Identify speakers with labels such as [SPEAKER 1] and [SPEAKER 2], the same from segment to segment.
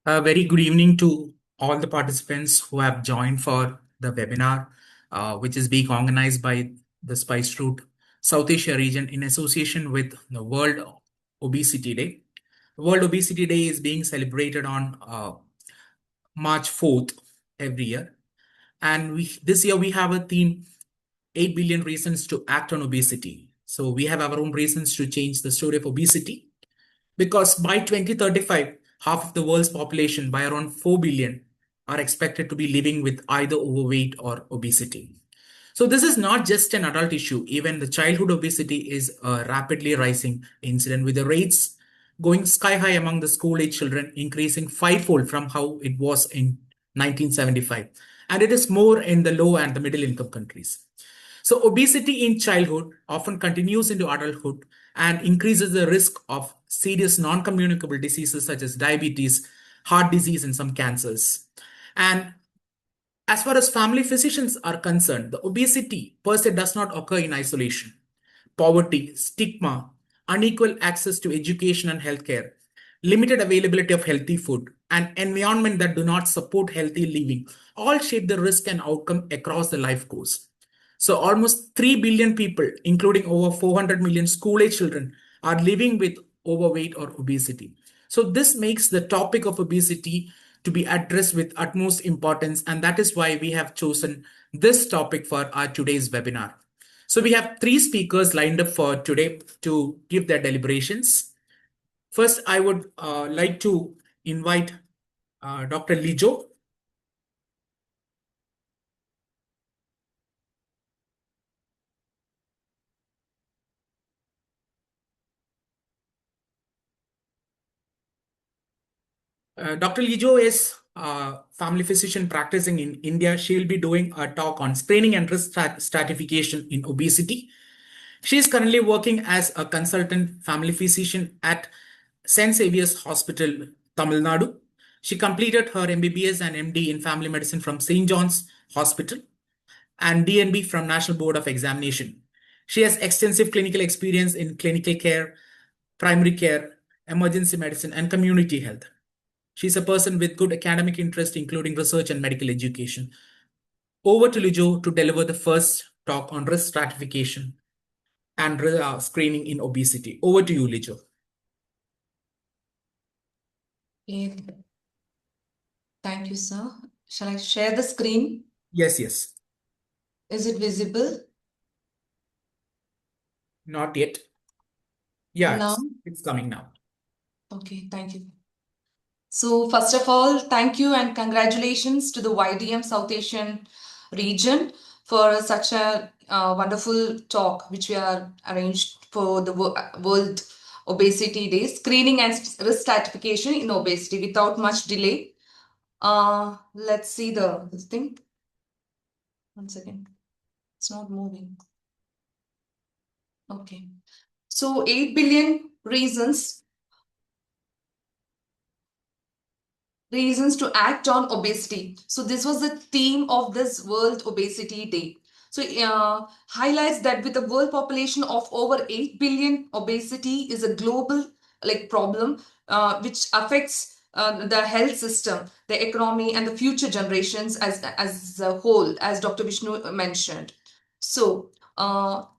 [SPEAKER 1] A very good evening to all the participants who have joined for the webinar, which is being organized by the Spice Route South Asia region in association with the World Obesity Day. World Obesity Day is being celebrated on March 4th every year. And this year we have a theme 8 billion reasons to act on obesity. So we have our own reasons to change the story of obesity because by 2035, half of the world's population, by around 4 billion, are expected to be living with either overweight or obesity. So, this is not just an adult issue. Even the childhood obesity is a rapidly rising incident, with the rates going sky high among the school age children, increasing fivefold from how it was in 1975. And it is more in the low and the middle income countries. So, obesity in childhood often continues into adulthood and increases the risk of serious non communicable diseases such as diabetes, heart disease, and some cancers. And as far as family physicians are concerned, the obesity per se does not occur in isolation. Poverty, stigma, unequal access to education and healthcare, limited availability of healthy food, and environment that do not support healthy living all shape the risk and outcome across the life course. So, almost 3 billion people, including over 400 million school age children, are living with overweight or obesity. So, this makes the topic of obesity to be addressed with utmost importance, and that is why we have chosen this topic for our today's webinar. So, we have three speakers lined up for today to give their deliberations. First, I would like to invite Dr. Lijo. Dr. Lijo is a family physician practicing in India. She will be doing a talk on screening and risk stratification in obesity. She is currently working as a consultant family physician at St. Xavier's Hospital, Tamil Nadu. She completed her MBBS and MD in family medicine from St. John's Hospital and DNB from National Board of Examination. She has extensive clinical experience in clinical care, primary care, emergency medicine, and community health. She's a person with good academic interest, including research and medical education. Over to Lijo to deliver the first talk on risk stratification and screening in obesity. Over to you, Lijo.
[SPEAKER 2] Okay. Thank you, sir. Shall I share the screen?
[SPEAKER 1] Yes, yes.
[SPEAKER 2] Is it visible?
[SPEAKER 1] Not yet. Yeah,
[SPEAKER 2] Now?
[SPEAKER 1] it's coming now.
[SPEAKER 2] Okay, thank you. So first of all, thank you and congratulations to the YDM South Asian region for such a wonderful talk which we are arranged for the World Obesity Day, screening and risk stratification in obesity. Without much delay, let's see this thing. One second. It's not moving. Okay. So 8 billion reasons to act on obesity. So this was the theme of this World Obesity Day. So highlights that with a world population of over 8 billion, obesity is a global problem which affects the health system, the economy, and the future generations as a whole, as Dr. Vishnu mentioned. So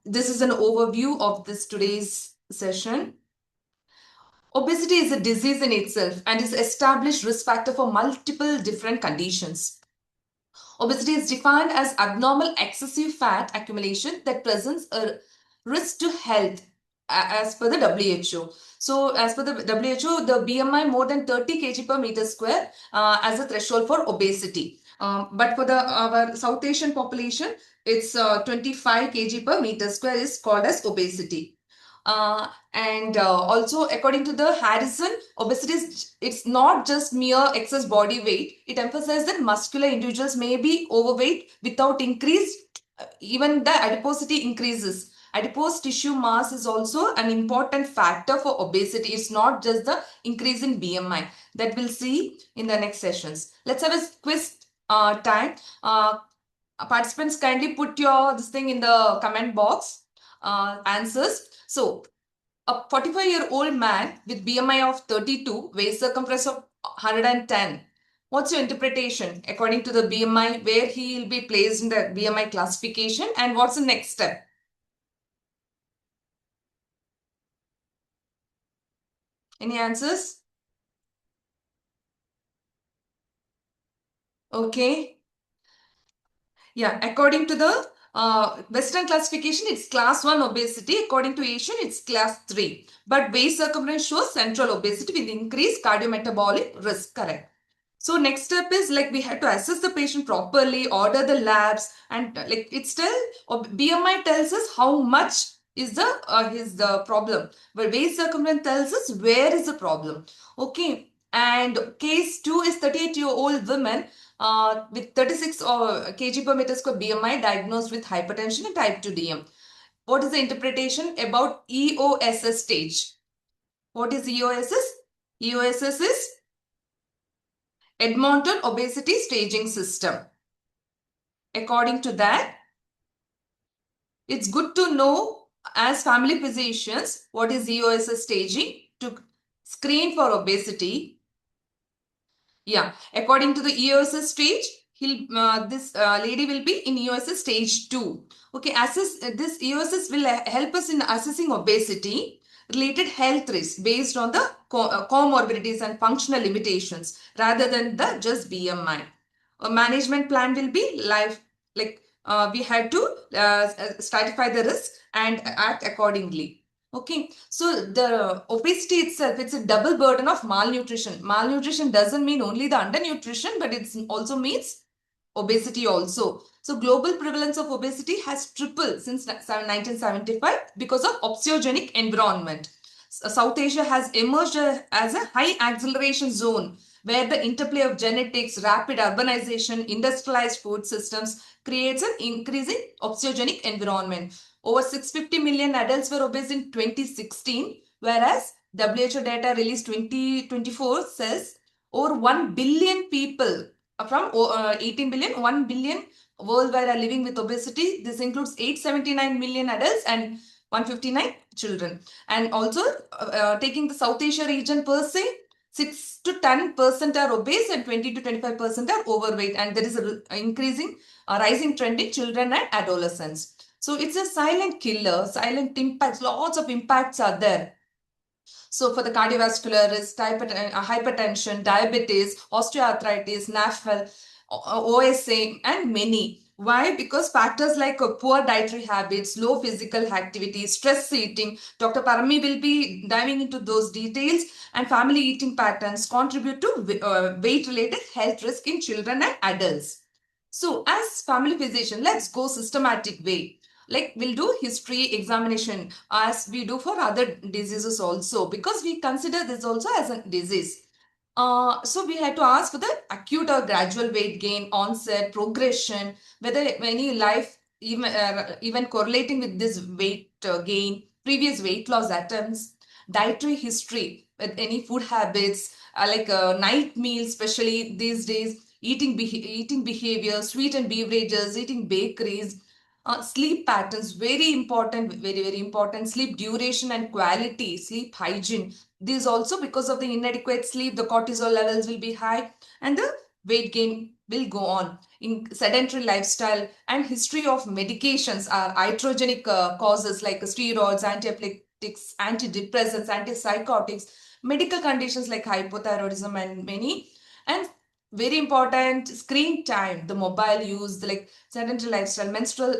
[SPEAKER 2] this is an overview of this today's session. Obesity is a disease in itself and is established risk factor for multiple different conditions. Obesity is defined as abnormal excessive fat accumulation that presents a risk to health as per the WHO. So as per the WHO, the BMI more than 30 kg per meter square as a threshold for obesity. But for our South Asian population, it's 25 kg per meter square is called as obesity. And also according to the Harrison, obesity it's not just mere excess body weight. It emphasizes that muscular individuals may be overweight without increased, even the adiposity increases. Adipose tissue mass is also an important factor for obesity. It's not just the increase in BMI that we'll see in the next sessions. Let's have a quiz time. Participants, kindly put this thing in the comment box, answers. So, a 45-year-old man with BMI of 32, waist circumference of 110. What's your interpretation according to the BMI, where he will be placed in the BMI classification, and what's the next step? Any answers? Okay. Yeah, according to the Western classification, it's class 1 obesity. According to Asian, it's class 3. But waist circumference shows central obesity with increased cardiometabolic risk. Correct. So next step is like we have to assess the patient properly, order the labs, and like it's still BMI tells us how much is the problem, but waist circumference tells us where is the problem. Okay, and case 2 is 38-year-old woman with 36 kg per meter square BMI diagnosed with hypertension and type 2 DM. What is the interpretation about EOSS stage? What is EOSS? EOSS is Edmonton Obesity Staging System. According to that, it's good to know as family physicians what is EOSS staging to screen for obesity. Yeah, according to the EOSS stage, this lady will be in EOSS stage 2. Okay, this EOSS will help us in assessing obesity related health risks based on the comorbidities and functional limitations rather than the just BMI. A management plan will be we had to stratify the risk and act accordingly. Okay, so the obesity itself, it's a double burden of malnutrition. Malnutrition doesn't mean only the undernutrition, but it also means obesity also. So global prevalence of obesity has tripled since 1975 because of obesogenic environment. South Asia has emerged as a high acceleration zone where the interplay of genetics, rapid urbanization, industrialized food systems creates an increasing obesogenic environment. Over 650 million adults were obese in 2016, whereas WHO data released 2024 says over 1 billion people from 18 billion, 1 billion worldwide are living with obesity. This includes 879 million adults and 159 children. And also taking the South Asia region per se, 6 to 10% are obese and 20 to 25% are overweight. And there is an increasing, rising trend in children and adolescents. So it's a silent killer, silent impacts, lots of impacts are there. So for the cardiovascular risk, hypertension, diabetes, osteoarthritis, NAFL, OSA, and many. Why? Because factors like poor dietary habits, low physical activity, stress eating, Dr. Parami will be diving into those details, and family eating patterns contribute to weight-related health risk in children and adults. So as family physician, let's go systematic way. Like we'll do history examination as we do for other diseases also, because we consider this also as a disease. So we had to ask for the acute or gradual weight gain, onset, progression, whether any life even correlating with this weight gain, previous weight loss attempts, dietary history with any food habits, like night meals, especially these days, eating behavior, sweetened beverages, eating bakeries, sleep patterns, very important, very, very important. Sleep duration and quality, sleep hygiene. This also because of the inadequate sleep, the cortisol levels will be high and the weight gain will go on. In sedentary lifestyle and history of medications are iatrogenic causes like steroids, antiepileptics, antidepressants, antipsychotics, medical conditions like hypothyroidism and many. And very important, screen time, the mobile use, like sedentary lifestyle, menstrual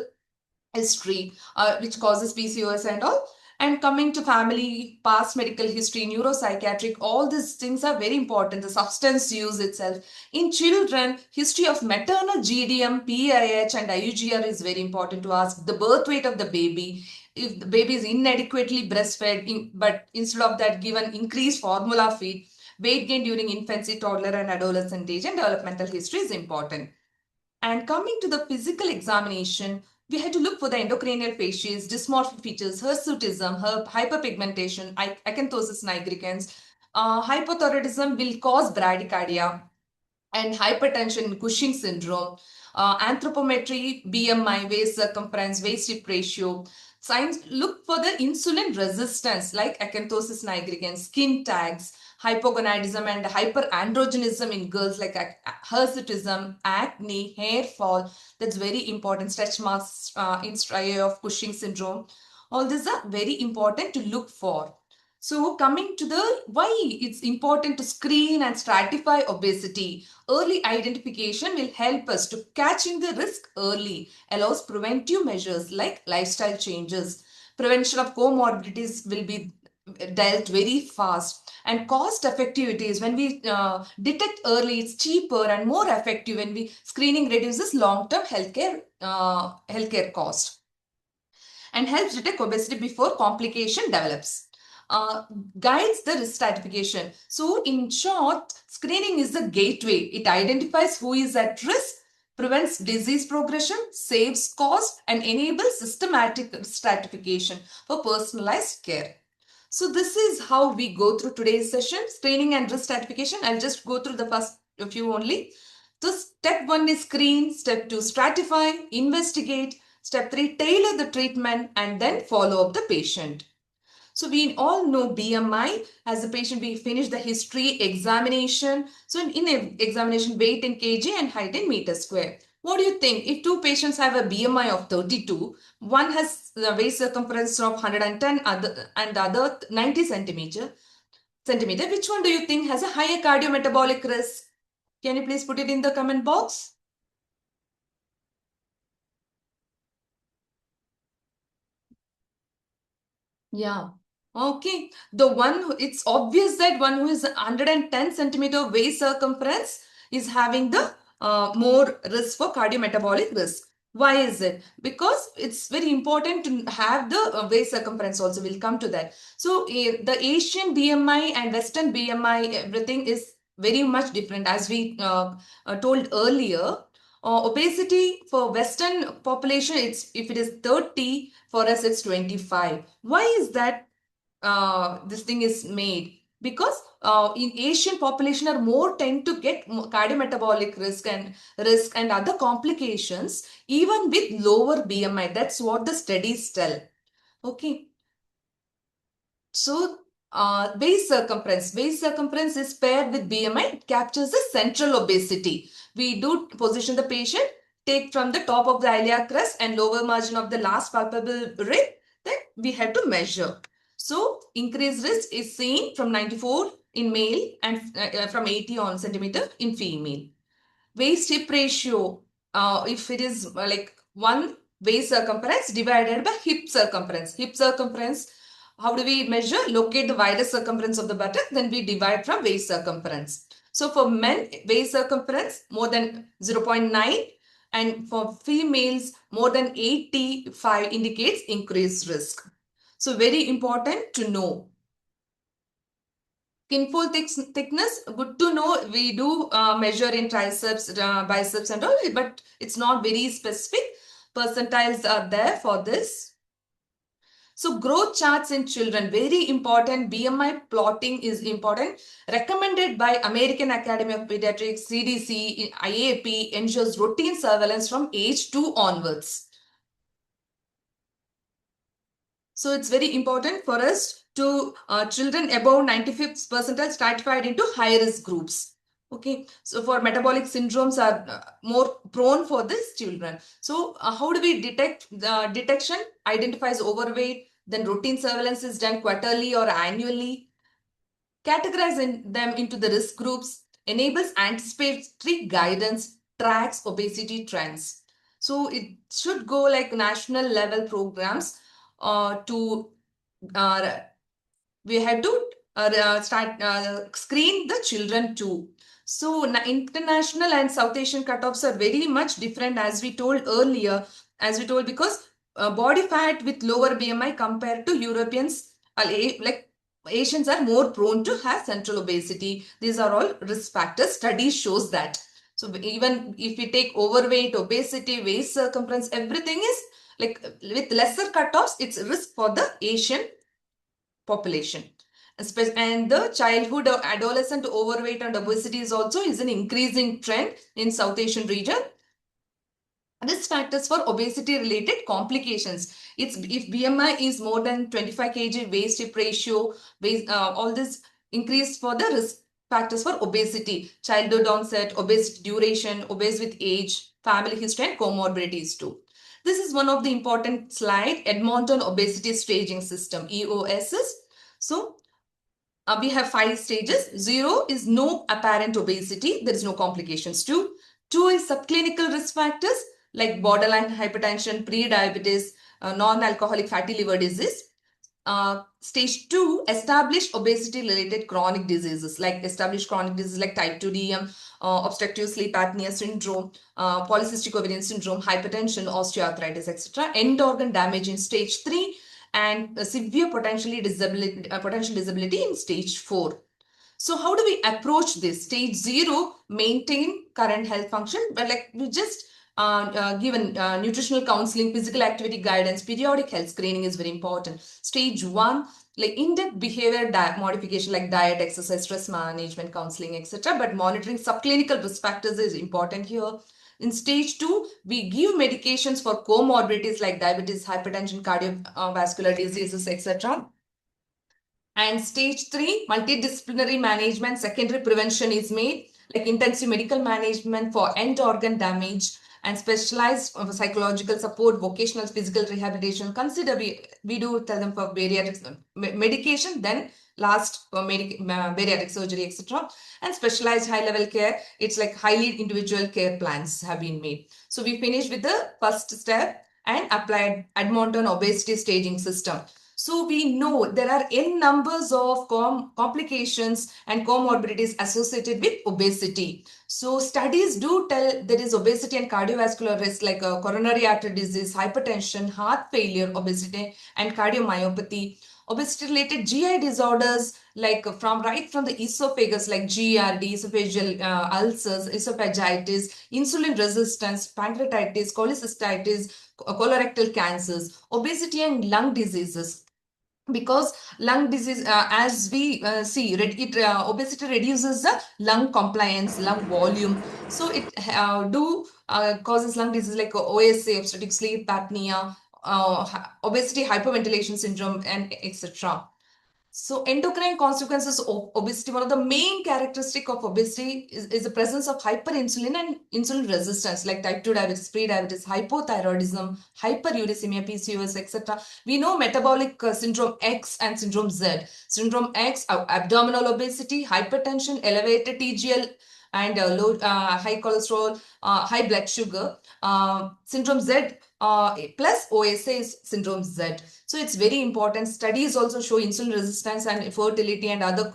[SPEAKER 2] history, which causes PCOS and all. And coming to family, past medical history, neuropsychiatric, all these things are very important. The substance use itself. In children, history of maternal GDM, PIH, and IUGR is very important to ask. The birth weight of the baby, if the baby is inadequately breastfed, but instead of that, given increased formula feed, weight gain during infancy, toddler, and adolescent age, and developmental history is important. And coming to the physical examination, we had to look for the endocranial fascias, dysmorphic features, hirsutism, hyperpigmentation, acanthosis nigricans. Hypothyroidism will cause bradycardia and hypertension, Cushing syndrome. Anthropometry, BMI, waist circumference, waist hip ratio. Signs look for the insulin resistance like acanthosis nigricans, skin tags, hypogonadism and hyperandrogenism in girls like hirsutism, acne, hair fall. That's very important. Stretch marks in striae of Cushing syndrome. All these are very important to look for. So coming to the why it's important to screen and stratify obesity. Early identification will help us to catching the risk early, allows preventive measures like lifestyle changes. Prevention of comorbidities will be dealt very fast, and cost effectivity is when we detect early, it's cheaper and more effective when we screening reduces long-term healthcare cost and helps detect obesity before complication develops. Uh, Guides the risk stratification. So, in short, screening is the gateway. It identifies who is at risk, prevents disease progression, saves cost, and enables systematic stratification for personalized care. So, this is how we go through today's session, screening and risk stratification. I'll just go through the first few only. So, step 1 is screen, step 2, stratify, investigate, step 3, tailor the treatment, and then follow up the patient. So we all know BMI. As a patient, we finish the history examination. So in examination, weight in kg and height in meter square. What do you think? If two patients have a BMI of 32, one has the waist circumference of 110 and the other 90 centimeter, which one do you think has a higher cardiometabolic risk? Can you please put it in the comment box? Yeah. Okay. It's obvious that one who is 110 centimeter waist circumference is having the more risk for cardiometabolic risk. Why is it? Because it's very important to have the waist circumference also. We'll come to that. So the Asian BMI and Western BMI, everything is very much different. As we told earlier, obesity for Western population, it's if it is 30, for us it's 25. Why is that this thing is made? Because in Asian population are more tend to get cardiometabolic risk and other complications even with lower BMI. That's what the studies tell. Okay. So, waist circumference. Waist circumference is paired with BMI. It captures the central obesity. We do position the patient, take from the top of the iliac crest and lower margin of the last palpable rib. Then we have to measure. So, increased risk is seen from 94 in male and from 80 on centimeter in female. Waist hip ratio, if it is like one waist circumference divided by hip circumference. Hip circumference, how do we measure? Locate the widest circumference of the buttock, then we divide from waist circumference. So for men, waist circumference more than 0.9 and for females more than 85 indicates increased risk. So very important to know. Skin thickness, good to know. We do measure in triceps, biceps and all, but it's not very specific. Percentiles are there for this. So growth charts in children, very important. BMI plotting is important. Recommended by American Academy of Pediatrics, CDC, IAP, ensures routine surveillance from age 2 onwards. So it's very important for us to children above 95th percentile stratified into high risk groups. Okay, so for metabolic syndromes are more prone for these children. So how do we detect? The detection identifies overweight, then routine surveillance is done quarterly or annually. Categorize them into the risk groups, enables anticipatory guidance, tracks obesity trends. So it should go like national level programs to uh, we have to start screen the children too. So international and South Asian cutoffs are very much different as we told earlier, because body fat with lower BMI compared to Europeans, like Asians are more prone to have central obesity. These are all risk factors. Studies shows that. So even if we take overweight, obesity, waist circumference, everything is like with lesser cutoffs, it's risk for the Asian population. And the childhood or adolescent overweight and obesity is also is an increasing trend in South Asian region. Risk factors for obesity related complications. It's if BMI is more than 25 kg, waist hip ratio, all this increase for the risk factors for obesity. Childhood onset, obesity duration, obese with age, family history, and comorbidities too. This is one of the important slide, Edmonton Obesity Staging System, EOSs. So we have 5 stages. 0 is no apparent obesity, there is no complications. 2 is subclinical risk factors like borderline hypertension, pre-diabetes, non-alcoholic fatty liver disease. Stage 2, established obesity related chronic diseases like established chronic diseases like type 2 DM, obstructive sleep apnea syndrome, polycystic ovarian syndrome, hypertension, osteoarthritis, etc. End organ damage in stage 3, and severe potential disability in stage 4. So how do we approach this? Stage 0, maintain current health function, but like we just given nutritional counseling, physical activity guidance, periodic health screening is very important. Stage 1, like in-depth behavior modification like diet, exercise, stress management, counseling, etc. But monitoring subclinical risk factors is important here. In stage 2, we give medications for comorbidities like diabetes, hypertension, cardiovascular diseases, etc. And stage 3, multidisciplinary management, secondary prevention is made, like intensive medical management for end organ damage and specialized psychological support, vocational physical rehabilitation. Consider we do tell them for bariatric medication, then last bariatric surgery, etc. And specialized high level care, it's like highly individual care plans have been made. So we finish with the first step and applied Edmonton obesity staging system. So we know there are n numbers of complications and comorbidities associated with obesity. So studies do tell there is obesity and cardiovascular risk like coronary artery disease, hypertension, heart failure, obesity, and cardiomyopathy. Obesity related GI disorders like right from the esophagus like GERD, esophageal ulcers, esophagitis, insulin resistance, pancreatitis, cholecystitis, colorectal cancers, obesity and lung diseases, because lung disease, as we see obesity reduces the lung compliance, lung volume, so it causes lung disease like OSA, obstructive sleep apnea, obesity hyperventilation syndrome, and etc. So endocrine consequences of obesity, one of the main characteristic of obesity is the presence of hyperinsulin and insulin resistance like type 2 diabetes, pre-diabetes, hypothyroidism, hyperuricemia, PCOS, etc. We know metabolic syndrome X and syndrome Z. Syndrome X, abdominal obesity, hypertension, elevated TGL, and high cholesterol, high blood sugar. Syndrome Z plus OSA is syndrome Z. So it's very important. Studies also show insulin resistance and fertility and other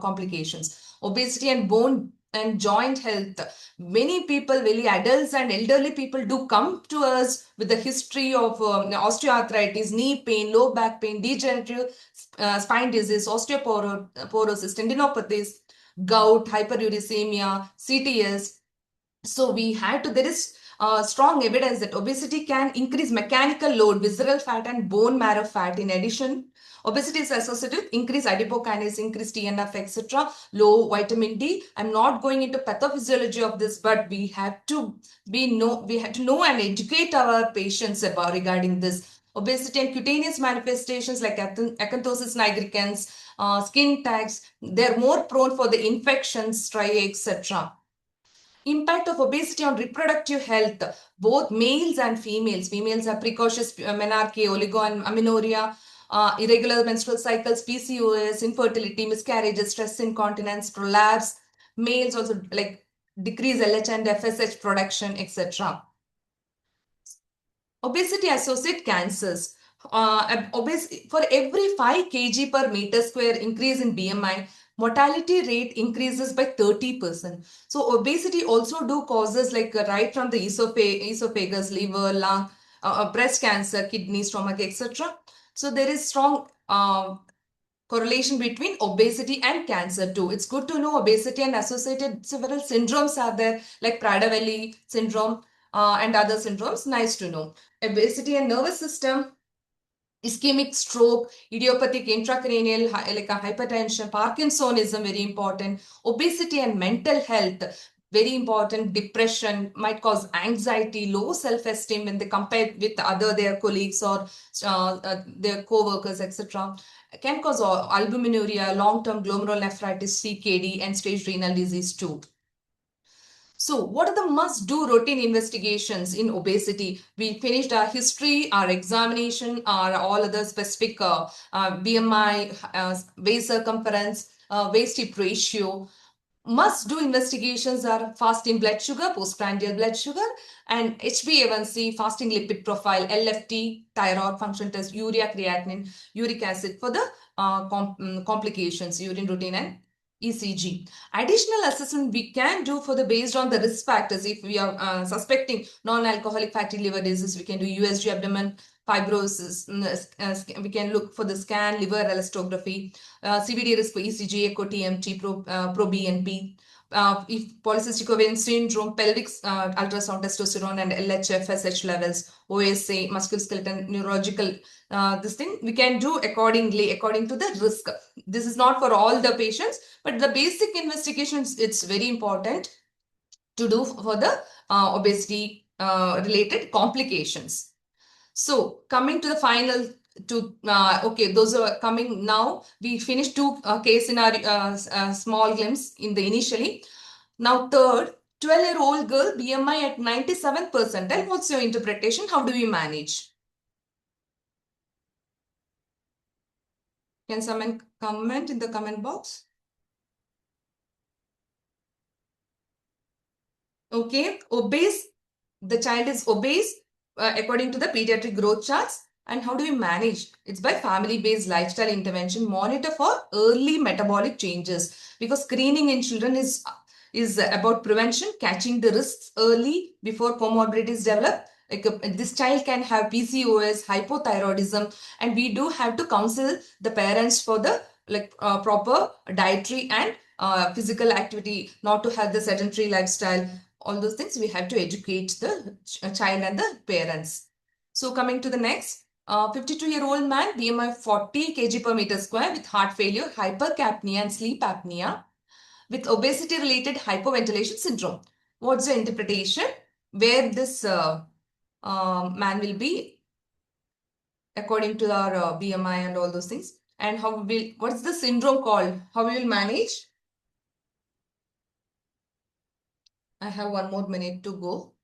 [SPEAKER 2] complications. Obesity and bone and joint health. Many people, very adults and elderly people, do come to us with a history of osteoarthritis, knee pain, low back pain, degenerative spine disease, osteoporosis, tendinopathies, gout, hyperuricemia, CTS. So we had to, there is strong evidence that obesity can increase mechanical load, visceral fat, and bone marrow fat. In addition, obesity is associated with increased adipokinase, increased TNF, etc., low vitamin D. I'm not going into pathophysiology of this, but we have to know and educate our patients about regarding this. Obesity and cutaneous manifestations like acanthosis nigricans, skin tags, they're more prone for the infections, striae, etc. Impact of obesity on reproductive health, both males and females. Females have precocious menarche, oligo and amenorrhea, irregular menstrual cycles, PCOS, infertility, miscarriages, stress incontinence, prolapse. Males also like decrease LH and FSH production, etc. Obesity associated cancers. For every 5 kg per meter square increase in BMI, mortality rate increases by 30%. So obesity also do causes like right from the esophagus, liver, lung, breast cancer, kidney, stomach, etc. So there is strong correlation between obesity and cancer too. It's good to know obesity and associated several syndromes are there like Prader-Willi syndrome and other syndromes. Nice to know. Obesity and nervous system, ischemic stroke, idiopathic intracranial like a hypertension, Parkinsonism, very important. Obesity and mental health. very important, depression, might cause anxiety, low self-esteem when they compare with other their colleagues or their co-workers, etc. Can cause albuminuria, long-term glomerulonephritis, CKD, and stage renal disease too. So, what are the must-do routine investigations in obesity? We finished our history, our examination, our all other specific BMI, waist circumference, waist hip ratio. Must-do investigations are fasting blood sugar, postprandial blood sugar, and HbA1c, fasting lipid profile, LFT, thyroid function test, urea creatinine, uric acid for the complications, urine routine and ECG. Additional assessment we can do for the based on the risk factors. If we are suspecting non-alcoholic fatty liver disease, we can do USG abdomen fibrosis. We can look for the scan, liver elastography, CVD risk for ECG, echo TMT, pro BNP. If polycystic ovarian syndrome, pelvic ultrasound, testosterone and LH, FSH levels, OSA, musculoskeletal, neurological, this thing we can do accordingly, according to the risk. This is not for all the patients, but the basic investigations, it's very important to do for the obesity related complications. So coming to the final okay, those are coming now. We finished two case in our small glimpse in the initially. Now third, 12-year-old girl BMI at 97%. Then what's your interpretation? How do we manage? Can someone comment in the comment box? Okay, obese. The child is obese according to the pediatric growth charts. And how do we manage? It's by family-based lifestyle intervention, monitor for early metabolic changes, because screening in children is about prevention, catching the risks early before comorbidities develop. Like this child can have PCOS, hypothyroidism, and we do have to counsel the parents for the proper dietary and physical activity, not to have the sedentary lifestyle. All those things we have to educate the child and the parents. So coming to the next, 52-year-old man, BMI 40 kg per meter square with heart failure, hypercapnia and sleep apnea with obesity related hypoventilation syndrome. What's your interpretation? Where this man will be according to our BMI and all those things, and how will, what's the syndrome called? How we will manage? I have 1 more minute to go.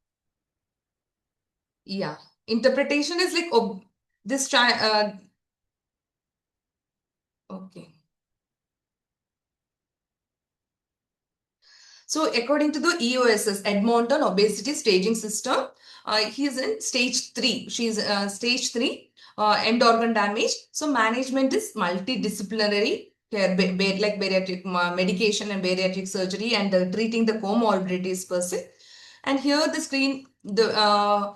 [SPEAKER 2] Yeah, interpretation is like this child. Okay. So according to the EOSS, Edmonton Obesity Staging System, he is in stage 3. She is stage 3, end organ damage. So management is multidisciplinary care, like bariatric medication and bariatric surgery, and treating the comorbidities per se. And here the screen, the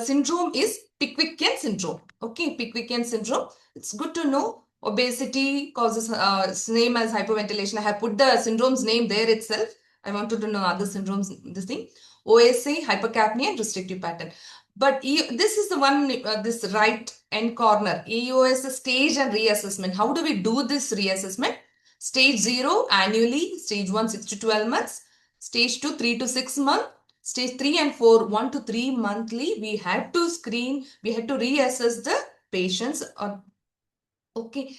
[SPEAKER 2] syndrome is Pickwickian syndrome. Okay, Pickwickian syndrome. It's good to know. Obesity causes name as hyperventilation. I have put the syndrome's name there itself. I wanted to know other syndromes, this thing. OSA, hypercapnia, and restrictive pattern. But this is the one, this right end corner. EOS stage and reassessment. How do we do this reassessment? Stage 0 annually, stage 1 6 to 12 months, stage 2 3 to 6 months, stage 3 and 4 1 to 3 monthly. We had to screen, we had to reassess the patients. Okay.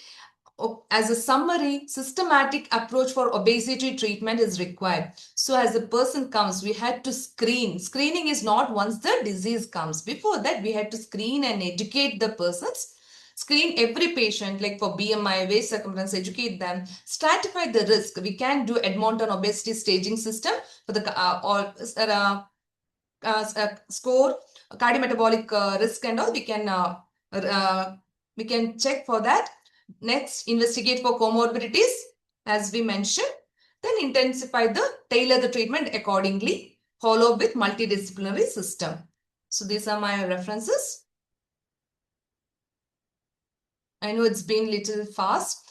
[SPEAKER 2] As a summary, systematic approach for obesity treatment is required. So as a person comes, we had to screen. Screening is not once the disease comes. Before that, we had to screen and educate the persons. Screen every patient, like for BMI, waist circumference, educate them, stratify the risk. We can do Edmonton Obesity Staging System for the score, cardiometabolic risk and all. We can check for that. Next, investigate for comorbidities, as we mentioned. Then intensify tailor the treatment accordingly. Follow up with multidisciplinary system. So these are my references. I know it's been little fast.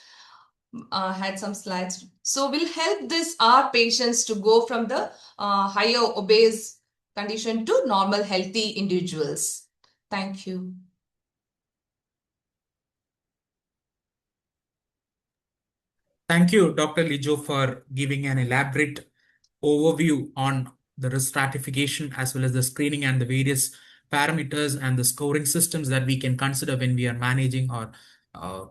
[SPEAKER 2] Had some slides. So we'll help our patients to go from the higher obese condition to normal healthy individuals. Thank you.
[SPEAKER 1] Thank you, Dr. Lijo, for giving an elaborate overview on the risk stratification as well as the screening and the various parameters and the scoring systems that we can consider when we are managing or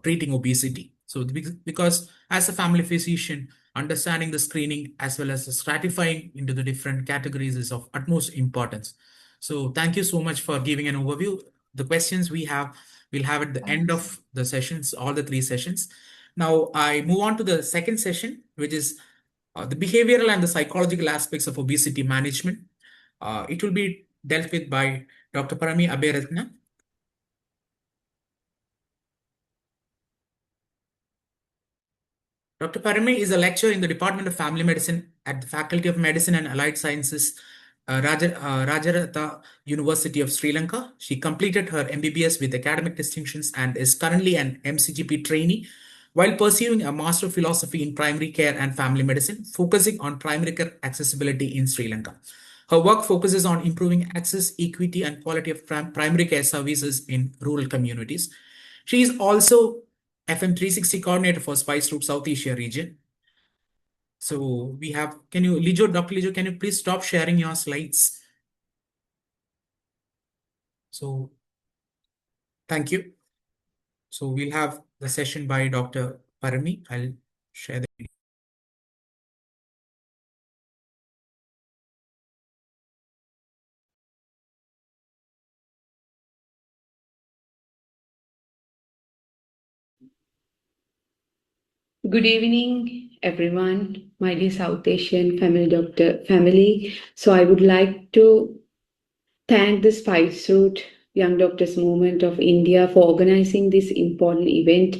[SPEAKER 1] treating obesity. So, because as a family physician, understanding the screening as well as the stratifying into the different categories is of utmost importance. So, thank you so much for giving an overview. The questions we'll have at the end
[SPEAKER 2] Thanks.
[SPEAKER 1] of the sessions, all the three sessions. Now, I move on to the second session, which is the behavioral and the psychological aspects of obesity management. It will be dealt with by Dr. Parami Aberatna. Dr. Parame is a lecturer in the Department of Family Medicine at the Faculty of Medicine and Allied Sciences, Rajaratha University of Sri Lanka. She completed her MBBS with academic distinctions and is currently an MCGP trainee while pursuing a Master of Philosophy in Primary Care and Family Medicine, focusing on primary care accessibility in Sri Lanka. Her work focuses on improving access, equity, and quality of primary care services in rural communities. She is also FM 360 coordinator for Spice Route South Asia region. So we have, can you, Lijo, Dr. Lijo, can you please stop sharing your slides? So thank you. So we'll have the session by Dr. Parami. I'll share the video.
[SPEAKER 3] Good evening, everyone. My dear South Asian family doctor family. So I would like to thank the Spice Route Young Doctors Movement of India for organizing this important event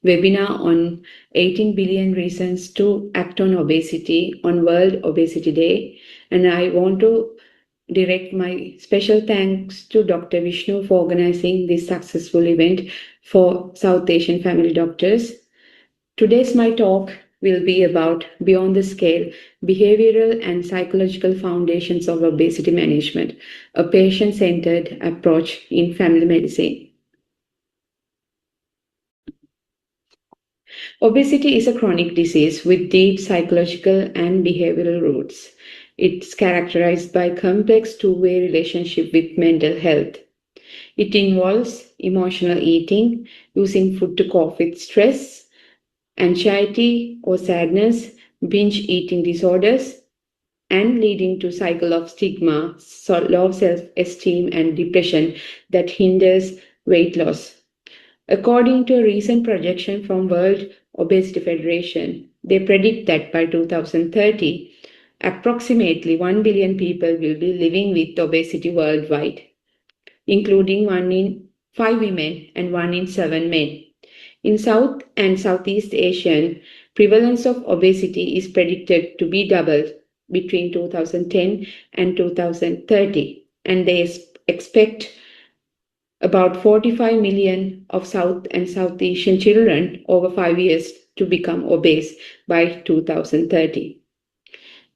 [SPEAKER 3] webinar on 18 billion reasons to act on obesity on World Obesity Day. And I want to direct my special thanks to Dr. Vishnu for organizing this successful event for South Asian family doctors. Today's my talk will be about beyond the scale, behavioral and psychological foundations of obesity management, a patient-centered approach in family medicine. Obesity is a chronic disease with deep psychological and behavioral roots. It's characterized by complex two-way relationship with mental health. It involves emotional eating, using food to cope with stress, anxiety or sadness, binge eating disorders, and leading to cycle of stigma, low self-esteem and depression that hinders weight loss. According to a recent projection from World Obesity Federation, they predict that by 2030, approximately 1 billion people will be living with obesity worldwide, including 1 in 5 women and 1 in 7 men. In South and Southeast Asian, prevalence of obesity is predicted to be doubled between 2010 and 2030, and they expect about 45 million of South and South Asian children over 5 years to become obese by 2030.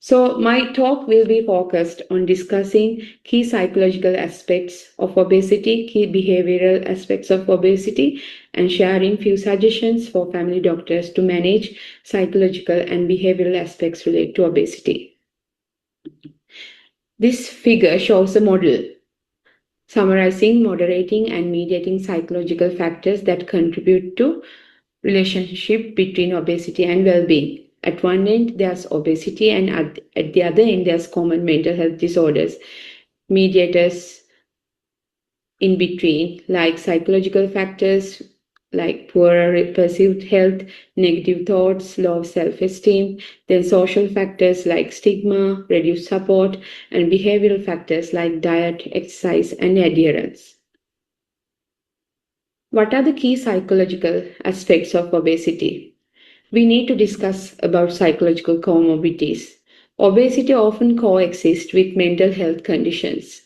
[SPEAKER 3] So, my talk will be focused on discussing key psychological aspects of obesity, key behavioral aspects of obesity, and sharing few suggestions for family doctors to manage psychological and behavioral aspects related to obesity. This figure shows a model summarizing, moderating, and mediating psychological factors that contribute to relationship between obesity and well-being. At one end, there's obesity, and at the other end, there's common mental health disorders. Mediators in between, like psychological factors like poorer perceived health, negative thoughts, low self-esteem, then social factors like stigma, reduced support, and behavioral factors like diet, exercise, and adherence. What are the key psychological aspects of obesity? We need to discuss about psychological comorbidities. Obesity often coexists with mental health conditions.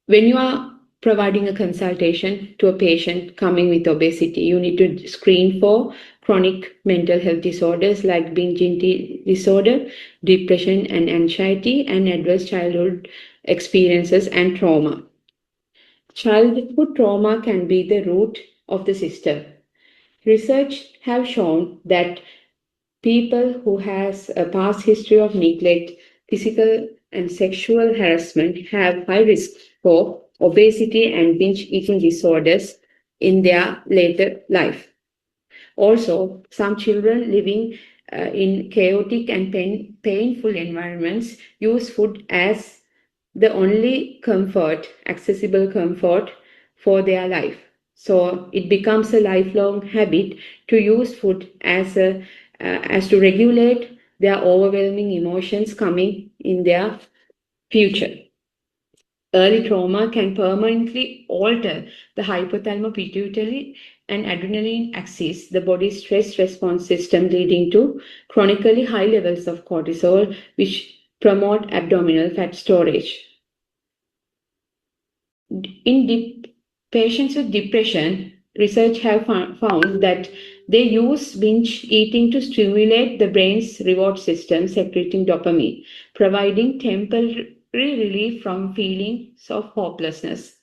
[SPEAKER 3] When you are providing a consultation to a patient coming with obesity, you need to screen for chronic mental health disorders like binge eating disorder, depression and anxiety, and adverse childhood experiences and trauma. Childhood trauma can be the root of the system. Research have shown that People who has a past history of neglect, physical and sexual harassment have high risk for obesity and binge eating disorders in their later life. Also, some children living in chaotic and painful environments use food as the only comfort, accessible comfort for their life. So it becomes a lifelong habit to use food as to regulate their overwhelming emotions coming in their future. Early trauma can permanently alter the hypothalamus pituitary and adrenaline axis, the body's stress response system, leading to chronically high levels of cortisol, which promote abdominal fat storage. In patients with depression, research have found that they use binge eating to stimulate the brain's reward system, secreting dopamine, providing temporary relief from feelings of hopelessness.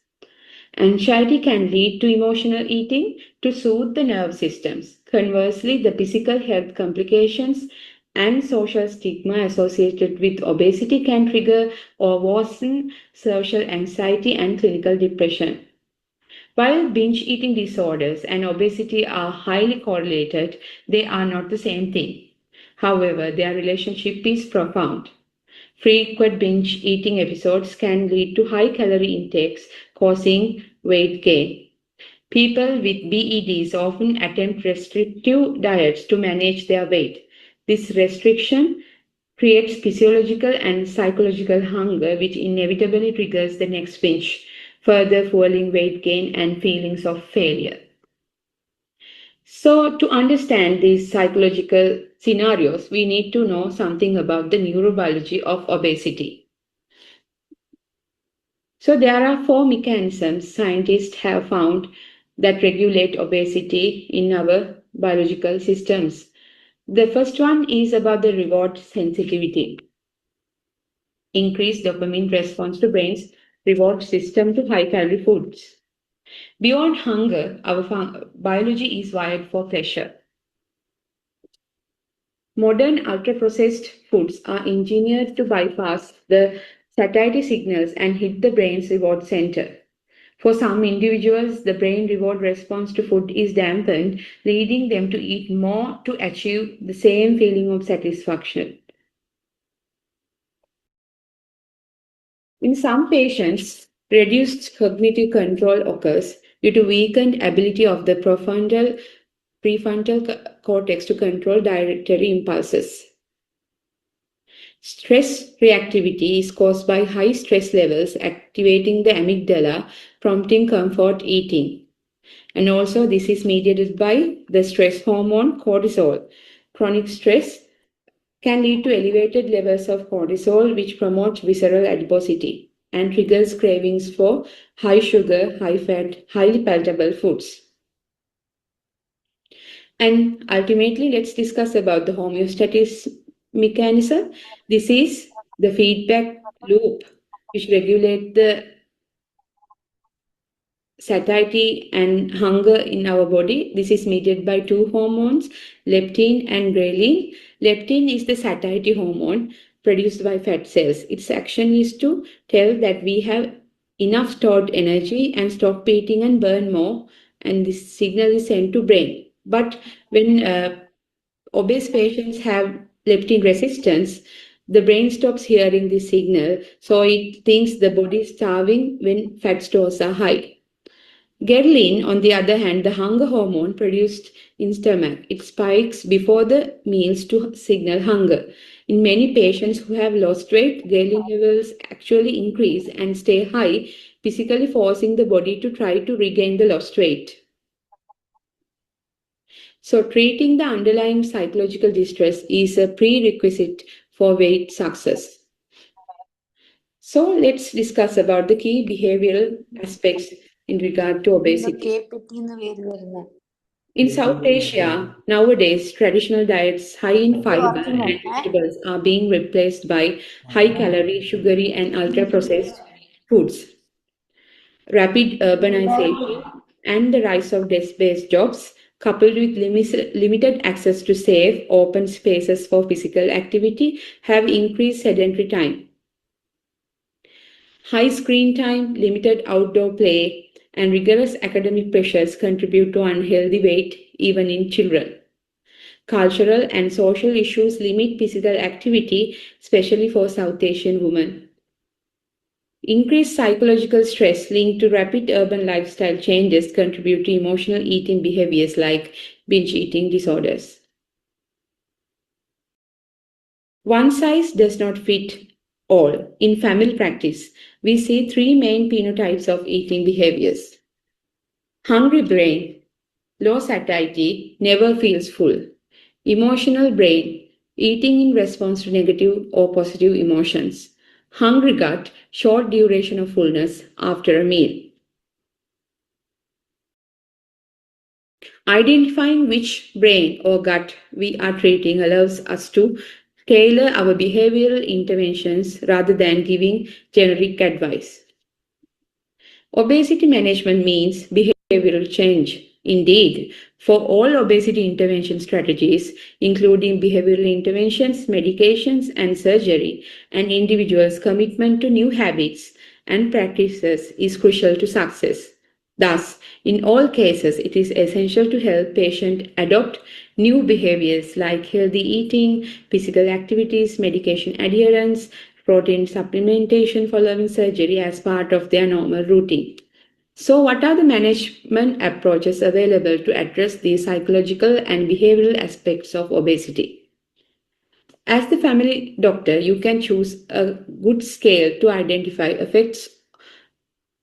[SPEAKER 3] Anxiety can lead to emotional eating to soothe the nerve systems. Conversely, the physical health complications and social stigma associated with obesity can trigger or worsen social anxiety and clinical depression. While binge eating disorders and obesity are highly correlated, they are not the same thing. However, their relationship is profound. Frequent binge eating episodes can lead to high calorie intakes, causing weight gain. People with BEDs often attempt restrictive diets to manage their weight. This restriction creates physiological and psychological hunger, which inevitably triggers the next binge, further fueling weight gain and feelings of failure. So, to understand these psychological scenarios, we need to know something about the neurobiology of obesity. So, there are four mechanisms scientists have found that regulate obesity in our biological systems. The first one is about the reward sensitivity. Increased dopamine response to brain's reward system to high calorie foods. Beyond hunger, our biology is wired for pleasure. Modern ultra-processed foods are engineered to bypass the satiety signals and hit the brain's reward center. For some individuals, the brain reward response to food is dampened, leading them to eat more to achieve the same feeling of satisfaction. In some patients, reduced cognitive control occurs due to weakened ability of the prefrontal cortex to control dietary impulses. Stress reactivity is caused by high stress levels activating the amygdala, prompting comfort eating. And also, this is mediated by the stress hormone cortisol. Chronic stress can lead to elevated levels of cortisol, which promotes visceral adiposity and triggers cravings for high sugar, high fat, highly palatable foods. And ultimately, let's discuss about the homeostasis mechanism. This is the feedback loop which regulates the satiety and hunger in our body. This is mediated by two hormones, leptin and ghrelin. Leptin is the satiety hormone produced by fat cells. Its action is to tell that we have enough stored energy and stop eating and burn more, and this signal is sent to brain. But when obese patients have leptin resistance, the brain stops hearing this signal, so it thinks the body is starving when fat stores are high. Ghrelin, on the other hand, the hunger hormone produced in stomach. It spikes before the meals to signal hunger. In many patients who have lost weight, ghrelin levels actually increase and stay high, physically forcing the body to try to regain the lost weight. So, treating the underlying psychological distress is a prerequisite for weight success. So, let's discuss about the key behavioral aspects in regard to obesity. In South Asia, nowadays, traditional diets high in fiber and vegetables are being replaced by high calorie, sugary, and ultra processed foods. Rapid urbanization and the rise of desk based jobs coupled with limited access to safe, open spaces for physical activity, have increased sedentary time. High screen time, limited outdoor play, and rigorous academic pressures contribute to unhealthy weight even in children. Cultural and social issues limit physical activity, especially for South Asian women. Increased psychological stress linked to rapid urban lifestyle changes contribute to emotional eating behaviors like binge eating disorders. One size does not fit all. In family practice, we see three main phenotypes of eating behaviors. Hungry brain, low satiety, never feels full. Emotional brain, eating in response to negative or positive emotions. Hungry gut, short duration of fullness after a meal. Identifying which brain or gut we are treating allows us to tailor our behavioral interventions rather than giving generic advice. Obesity management means behavioral change. Indeed, for all obesity intervention strategies, including behavioral interventions, medications, and surgery, an individual's commitment to new habits and practices is crucial to success. Thus, in all cases, it is essential to help patients adopt new behaviors like healthy eating, physical activities, medication adherence, protein supplementation following surgery as part of their normal routine. So, what are the management approaches available to address these psychological and behavioral aspects of obesity? As the family doctor, you can choose a good scale to identify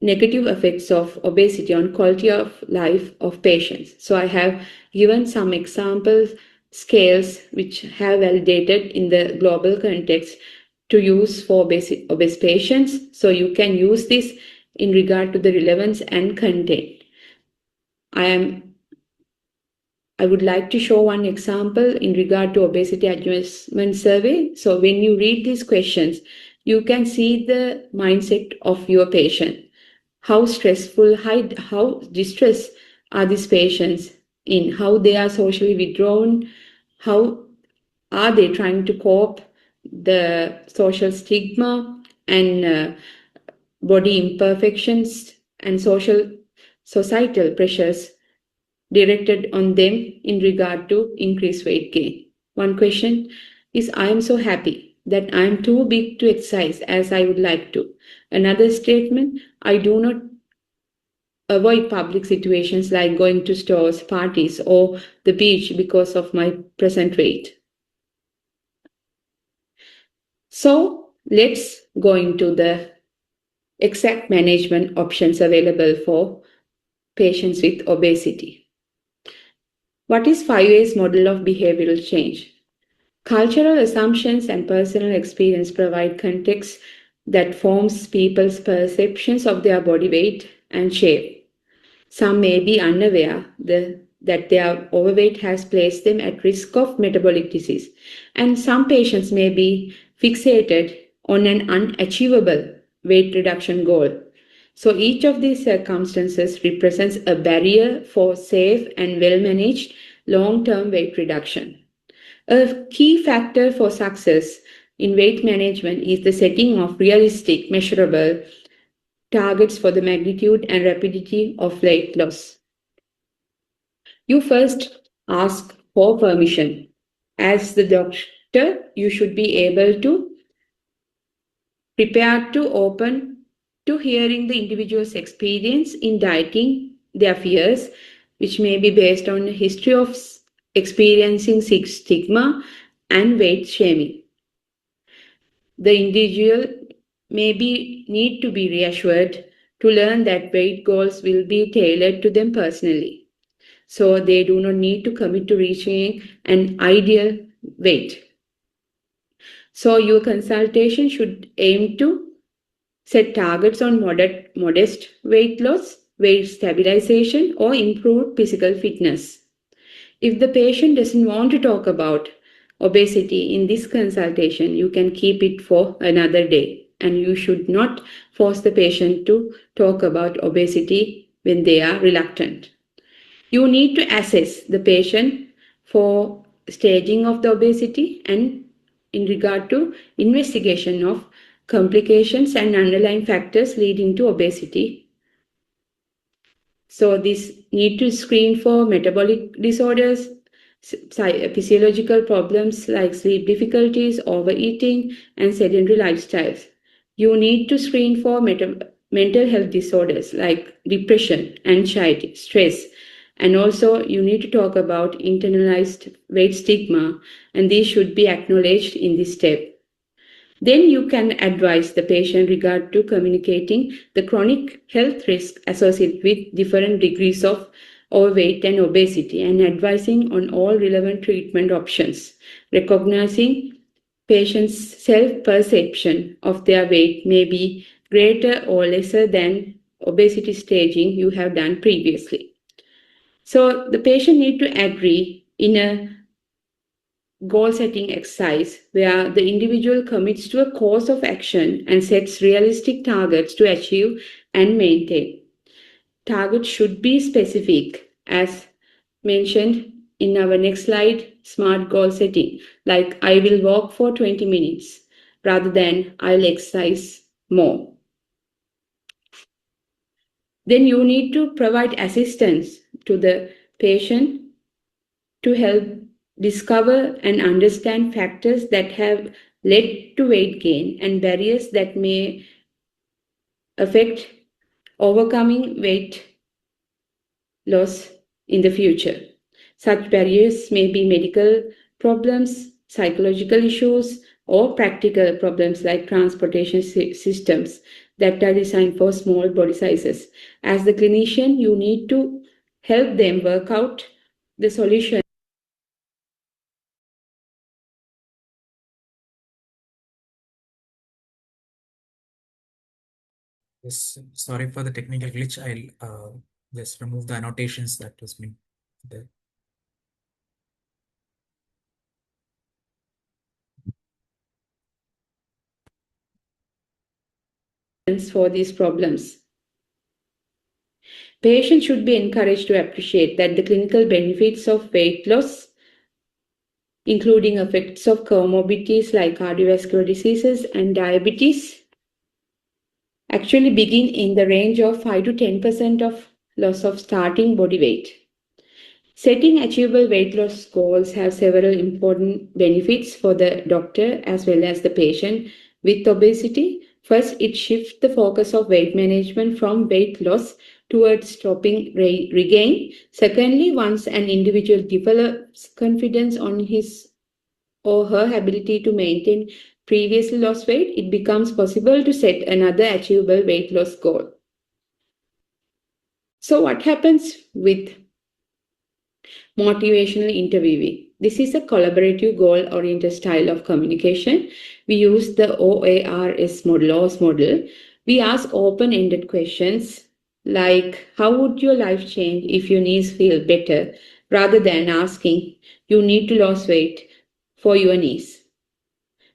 [SPEAKER 3] negative effects of obesity on quality of life of patients. So I have given some example scales which have validated in the global context to use for obese patients. So you can use this in regard to the relevance and content. I would like to show one example in regard to obesity adjustment survey. So when you read these questions, you can see the mindset of your patient. How stressful, how distressed are these patients in, how they are socially withdrawn, how are they trying to cope the social stigma and body imperfections and societal pressures directed on them in regard to increased weight gain. One question is, I am so happy that I am too big to exercise as I would like to. Another statement, I do not avoid public situations like going to stores, parties, or the beach because of my present weight. So let's go into the exact management options available for patients with obesity. What is 5A's model of behavioral change? Cultural assumptions and personal experience provide context that forms people's perceptions of their body weight and shape. Some may be unaware that their overweight has placed them at risk of metabolic disease, and some patients may be fixated on an unachievable weight reduction goal. So each of these circumstances represents a barrier for safe and well-managed long-term weight reduction. A key factor for success in weight management is the setting of realistic, measurable targets for the magnitude and rapidity of weight loss. You first ask for permission. As the doctor, you should be able to prepare to open to hearing the individual's experience in dieting, their fears, which may be based on a history of experiencing stigma and weight shaming. The individual need to be reassured to learn that weight goals will be tailored to them personally. So they do not need to commit to reaching an ideal weight. So your consultation should aim to set targets on modest weight loss, weight stabilization, or improved physical fitness. If the patient doesn't want to talk about obesity in this consultation, you can keep it for another day. And you should not force the patient to talk about obesity when they are reluctant. You need to assess the patient for staging of the obesity and in regard to investigation of complications and underlying factors leading to obesity. So this need to screen for metabolic disorders, physiological problems like sleep difficulties, overeating, and sedentary lifestyles. You need to screen for mental health disorders like depression, anxiety, stress, and also you need to talk about internalized weight stigma, and these should be acknowledged in this step. Then you can advise the patient regard to communicating the chronic health risk associated with different degrees of overweight and obesity and advising on all relevant treatment options. Recognizing patients' self-perception of their weight may be greater or lesser than obesity staging you have done previously. So the patient need to agree in a goal setting exercise where the individual commits to a course of action and sets realistic targets to achieve and maintain. Targets should be specific, as mentioned in our next slide, smart goal setting, like I will walk for 20 minutes rather than I'll exercise more. Then you need to provide assistance to the patient to help discover and understand factors that have led to weight gain and barriers that may affect overcoming weight loss in the future. Such barriers may be medical problems, psychological issues, or practical problems like transportation systems that are designed for small body sizes. As the clinician, you need to help them work out the solution.
[SPEAKER 1] Yes, sorry for the technical glitch. I'll just remove the annotations that was being there.
[SPEAKER 3] For these problems. Patients should be encouraged to appreciate that the clinical benefits of weight loss, including effects of comorbidities like cardiovascular diseases and diabetes, actually begin in the range of 5 to 10% of loss of starting body weight. Setting achievable weight loss goals have several important benefits for the doctor as well as the patient with obesity. First, it shifts the focus of weight management from weight loss towards stopping regain. Secondly, once an individual develops confidence on his or her ability to maintain previously lost weight, it becomes possible to set another achievable weight loss goal. So, what happens with motivational interviewing? This is a collaborative goal-oriented style of communication. We use the OARS model, OARS model. We ask open-ended questions like, how would your life change if your knees feel better, rather than asking, you need to lose weight for your knees.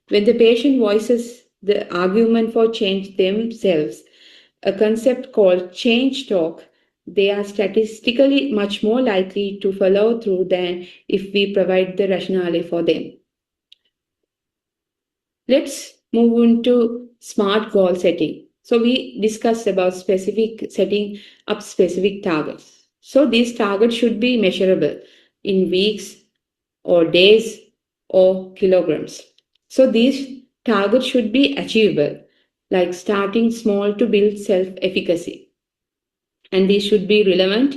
[SPEAKER 3] When the patient voices the argument for change themselves, a concept called change talk, they are statistically much more likely to follow through than if we provide the rationale for them. Let's move on to smart goal setting. So we discussed about setting up specific targets. So these targets should be measurable in weeks or days or kilograms. So these targets should be achievable, like starting small to build self-efficacy. And these should be relevant,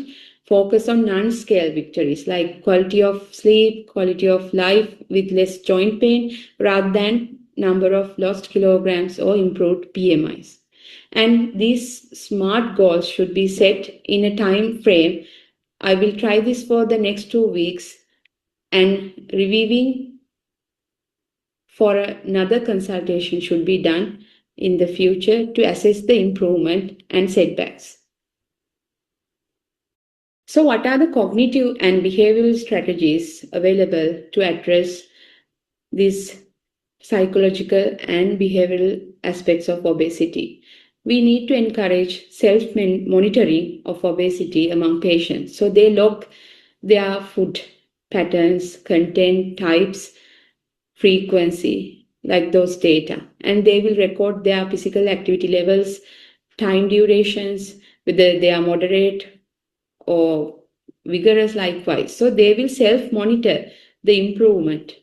[SPEAKER 3] focus on non-scale victories like quality of sleep, quality of life with less joint pain rather than number of lost kilograms or improved BMIs. And these smart goals should be set in a time frame. I will try this for the next 2 weeks and reviewing for another consultation should be done in the future to assess the improvement and setbacks. So, what are the cognitive and behavioral strategies available to address these psychological and behavioral aspects of obesity? We need to encourage self-monitoring of obesity among patients. So they log their food patterns, content types, frequency, like those data. And they will record their physical activity levels, time durations, whether they are moderate or vigorous likewise. So they will self-monitor the improvement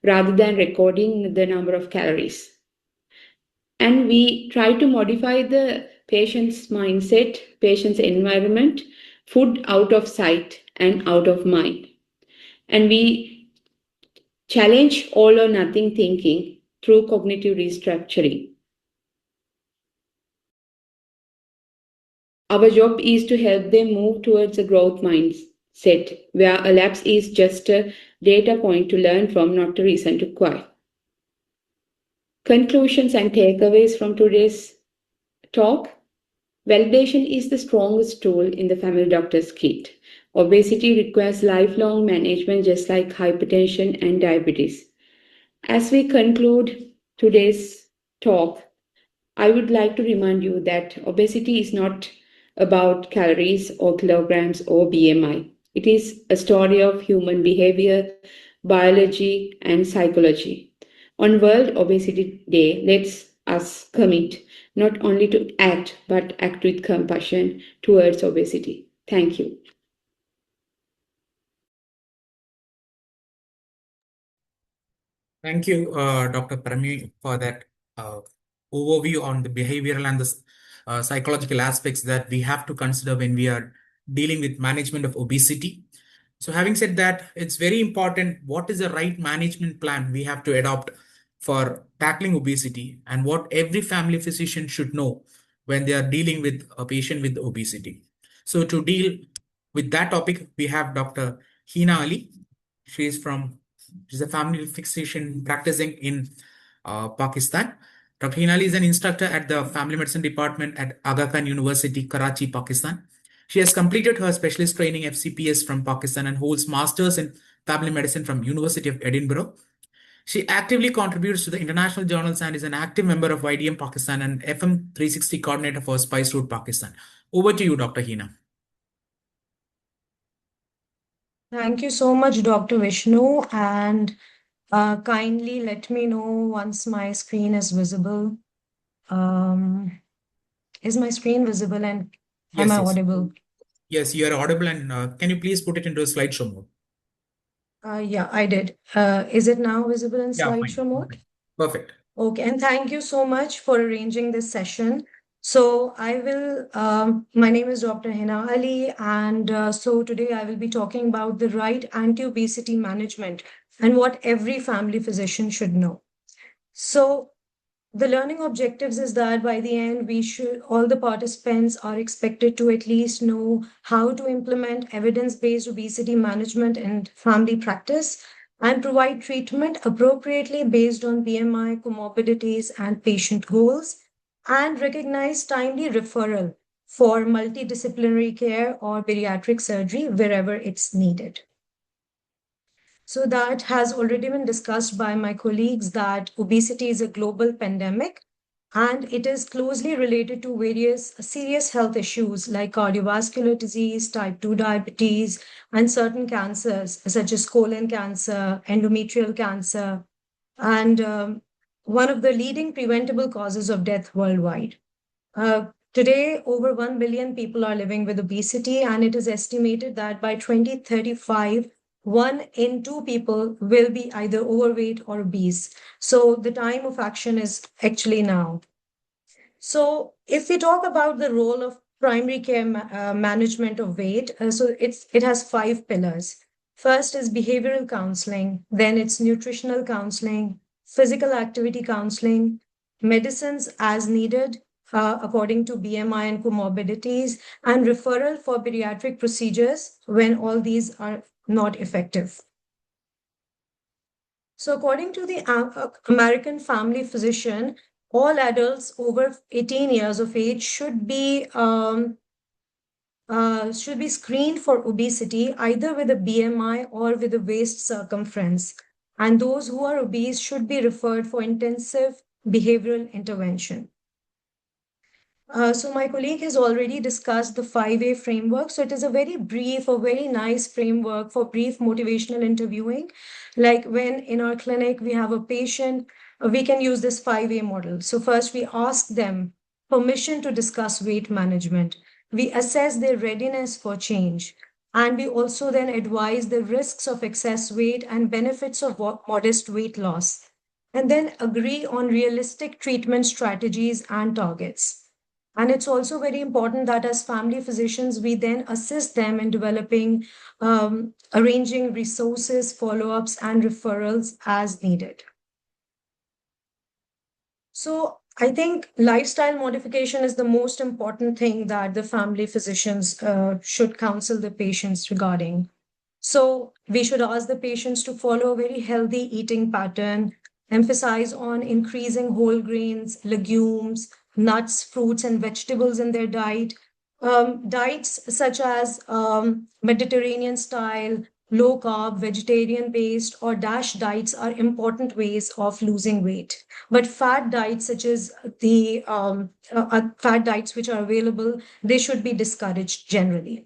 [SPEAKER 3] rather than recording the number of calories. And we try to modify the patient's mindset, patient's environment, food out of sight and out of mind. And we challenge all or nothing thinking through cognitive restructuring. Our job is to help them move towards a growth mindset where a lapse is just a data point to learn from, not a reason to quit. Conclusions and takeaways from today's talk. Validation is the strongest tool in the family doctor's kit. Obesity requires lifelong management just like hypertension and diabetes. As we conclude today's talk, I would like to remind you that obesity is not about calories or kilograms or BMI. It is a story of human behavior, biology, and psychology. On World Obesity Day, let's us commit not only to act but act with compassion towards obesity. Thank you.
[SPEAKER 1] Thank you, Dr. Parami, for that uh, overview on the behavioral and the psychological aspects that we have to consider when we are dealing with management of obesity. So, having said that, it's very important what is the right management plan we have to adopt for tackling obesity and what every family physician should know when they are dealing with a patient with obesity. So, to deal with that topic, we have Dr. Hina Ali. She is from She's a family physician practicing in Pakistan. Dr. Hinali is an instructor at the Family Medicine Department at Aga Khan University, Karachi, Pakistan. She has completed her specialist training FCPS from Pakistan and holds masters in family medicine from University of Edinburgh. She actively contributes to the international journals and is an active member of YDM Pakistan and FM 360 coordinator for Spice Route Pakistan. Over to you, Dr. Hina.
[SPEAKER 4] Thank you so much, Dr. Vishnu, and kindly let me know once my screen is visible. Is my screen visible and am
[SPEAKER 1] Yes,
[SPEAKER 4] I
[SPEAKER 1] yes.
[SPEAKER 4] audible?
[SPEAKER 1] Yes, you are audible and can you please put it into a slideshow mode?
[SPEAKER 4] Yeah, I did. Is it now visible in
[SPEAKER 1] Yeah, fine.
[SPEAKER 4] slideshow mode?
[SPEAKER 1] Okay. Perfect.
[SPEAKER 4] Okay, and thank you so much for arranging this session. So my name is Dr. Hina Ali, and so today I will be talking about the right anti-obesity management and what every family physician should know. So the learning objectives is that by the end, all the participants are expected to at least know how to implement evidence-based obesity management and family practice and provide treatment appropriately based on BMI, comorbidities, and patient goals, and recognize timely referral for multidisciplinary care or bariatric surgery wherever it's needed. So that has already been discussed by my colleagues that obesity is a global pandemic and it is closely related to various serious health issues like cardiovascular disease, type 2 diabetes, and certain cancers such as colon cancer, endometrial cancer, and one of the leading preventable causes of death worldwide. Today, over 1 billion people are living with obesity, and it is estimated that by 2035, 1 in 2 people will be either overweight or obese. So the time of action is actually now. So if we talk about the role of primary care management of weight, so it has 5 pillars. First is behavioral counseling, then it's nutritional counseling, physical activity counseling, medicines as needed according to BMI and comorbidities, and referral for bariatric procedures when all these are not effective. So, according to the American Family Physician, all adults over 18 years of age should be screened for obesity either with a BMI or with a waist circumference. And those who are obese should be referred for intensive behavioral intervention. So my colleague has already discussed the 5A framework. So it is a very brief, a very nice framework for brief motivational interviewing. Like when in our clinic we have a patient, we can use this 5A model. So first we ask them permission to discuss weight management. We assess their readiness for change. And we also then advise the risks of excess weight and benefits of modest weight loss. And then agree on realistic treatment strategies and targets. And it's also very important that as family physicians, we then assist them in developing, arranging resources, follow ups, and referrals as needed. So I think lifestyle modification is the most important thing that the family physicians should counsel the patients regarding. So we should ask the patients to follow a very healthy eating pattern, emphasize on increasing whole grains, legumes, nuts, fruits, and vegetables in their diet. Diets such as Mediterranean style, low carb, vegetarian based, or DASH diets are important ways of losing weight. But fat diets, such as the fat diets which are available, they should be discouraged generally.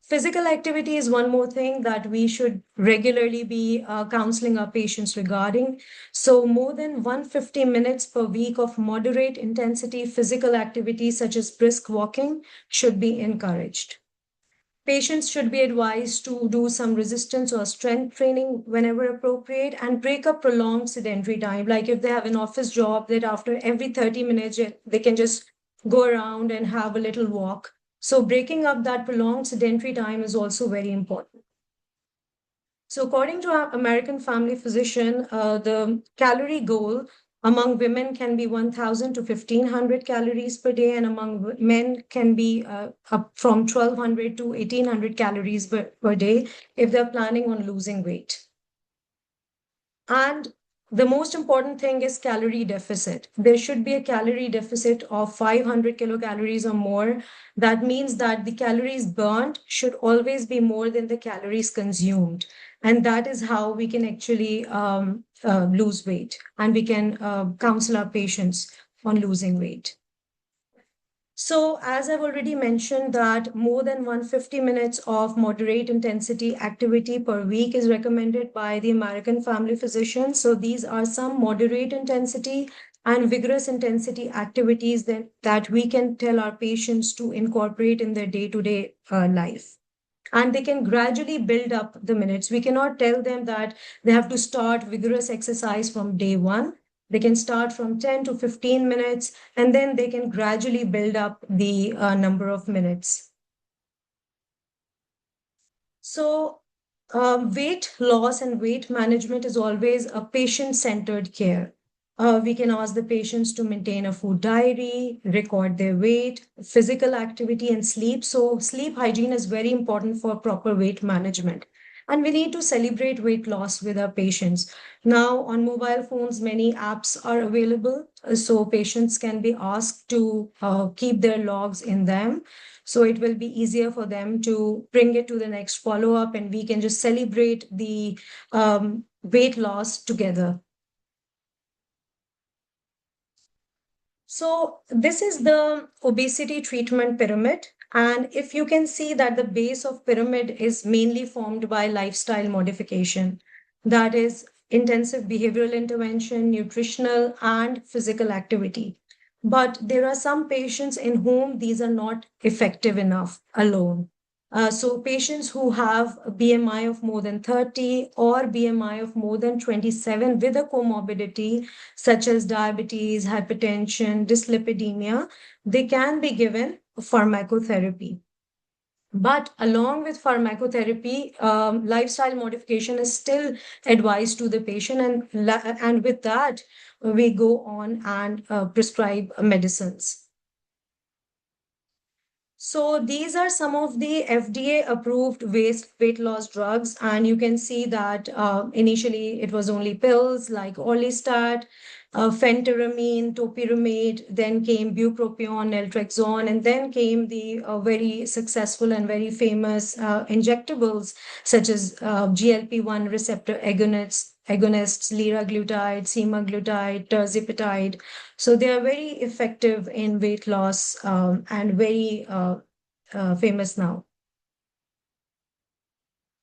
[SPEAKER 4] Physical activity is one more thing that we should regularly be counseling our patients regarding. So, more than 150 minutes per week of moderate intensity physical activity, such as brisk walking, should be encouraged. Patients should be advised to do some resistance or strength training whenever appropriate and break up prolonged sedentary time. Like if they have an office job, that after every 30 minutes, they can just go around and have a little walk. So breaking up that prolonged sedentary time is also very important. So according to our American Family Physician, the calorie goal among women can be 1,000 to 1,500 calories per day, and among men can be up from 1,200 to 1,800 calories per day if they're planning on losing weight. And the most important thing is calorie deficit. There should be a calorie deficit of 500 kilocalories or more. That means that the calories burnt should always be more than the calories consumed. And that is how we can actually lose weight, and we can counsel our patients on losing weight. So, as I've already mentioned, that more than 150 minutes of moderate intensity activity per week is recommended by the American Family Physician. So, these are some moderate intensity and vigorous intensity activities that we can tell our patients to incorporate in their day-to-day life. And they can gradually build up the minutes. We cannot tell them that they have to start vigorous exercise from day one. They can start from 10 to 15 minutes, and then they can gradually build up the number of minutes. So, weight loss and weight management is always a patient-centered care. We can ask the patients to maintain a food diary, record their weight, physical activity, and sleep. So, sleep hygiene is very important for proper weight management. And we need to celebrate weight loss with our patients. Now, on mobile phones, many apps are available. So, patients can be asked to keep their logs in them. So, it will be easier for them to bring it to the next follow up, and we can just celebrate the weight loss together. So this is the obesity treatment pyramid. And if you can see that the base of pyramid is mainly formed by lifestyle modification, that is intensive behavioral intervention, nutritional and physical activity. But there are some patients in whom these are not effective enough alone. So patients who have a BMI of more than 30 or BMI of more than 27 with a comorbidity such as diabetes, hypertension, dyslipidemia, they can be given pharmacotherapy. But along with pharmacotherapy, lifestyle modification is still advised to the patient, and with that, we go on and prescribe medicines. So these are some of the FDA approved weight loss drugs, and you can see that initially it was only pills like Orlistat, phentermine, topiramate, then came bupropion, naltrexone, and then came the very successful and very famous injectables such as GLP-1 receptor agonists, agonists, liraglutide, semaglutide, tirzepatide. So they are very effective in weight loss and very famous now.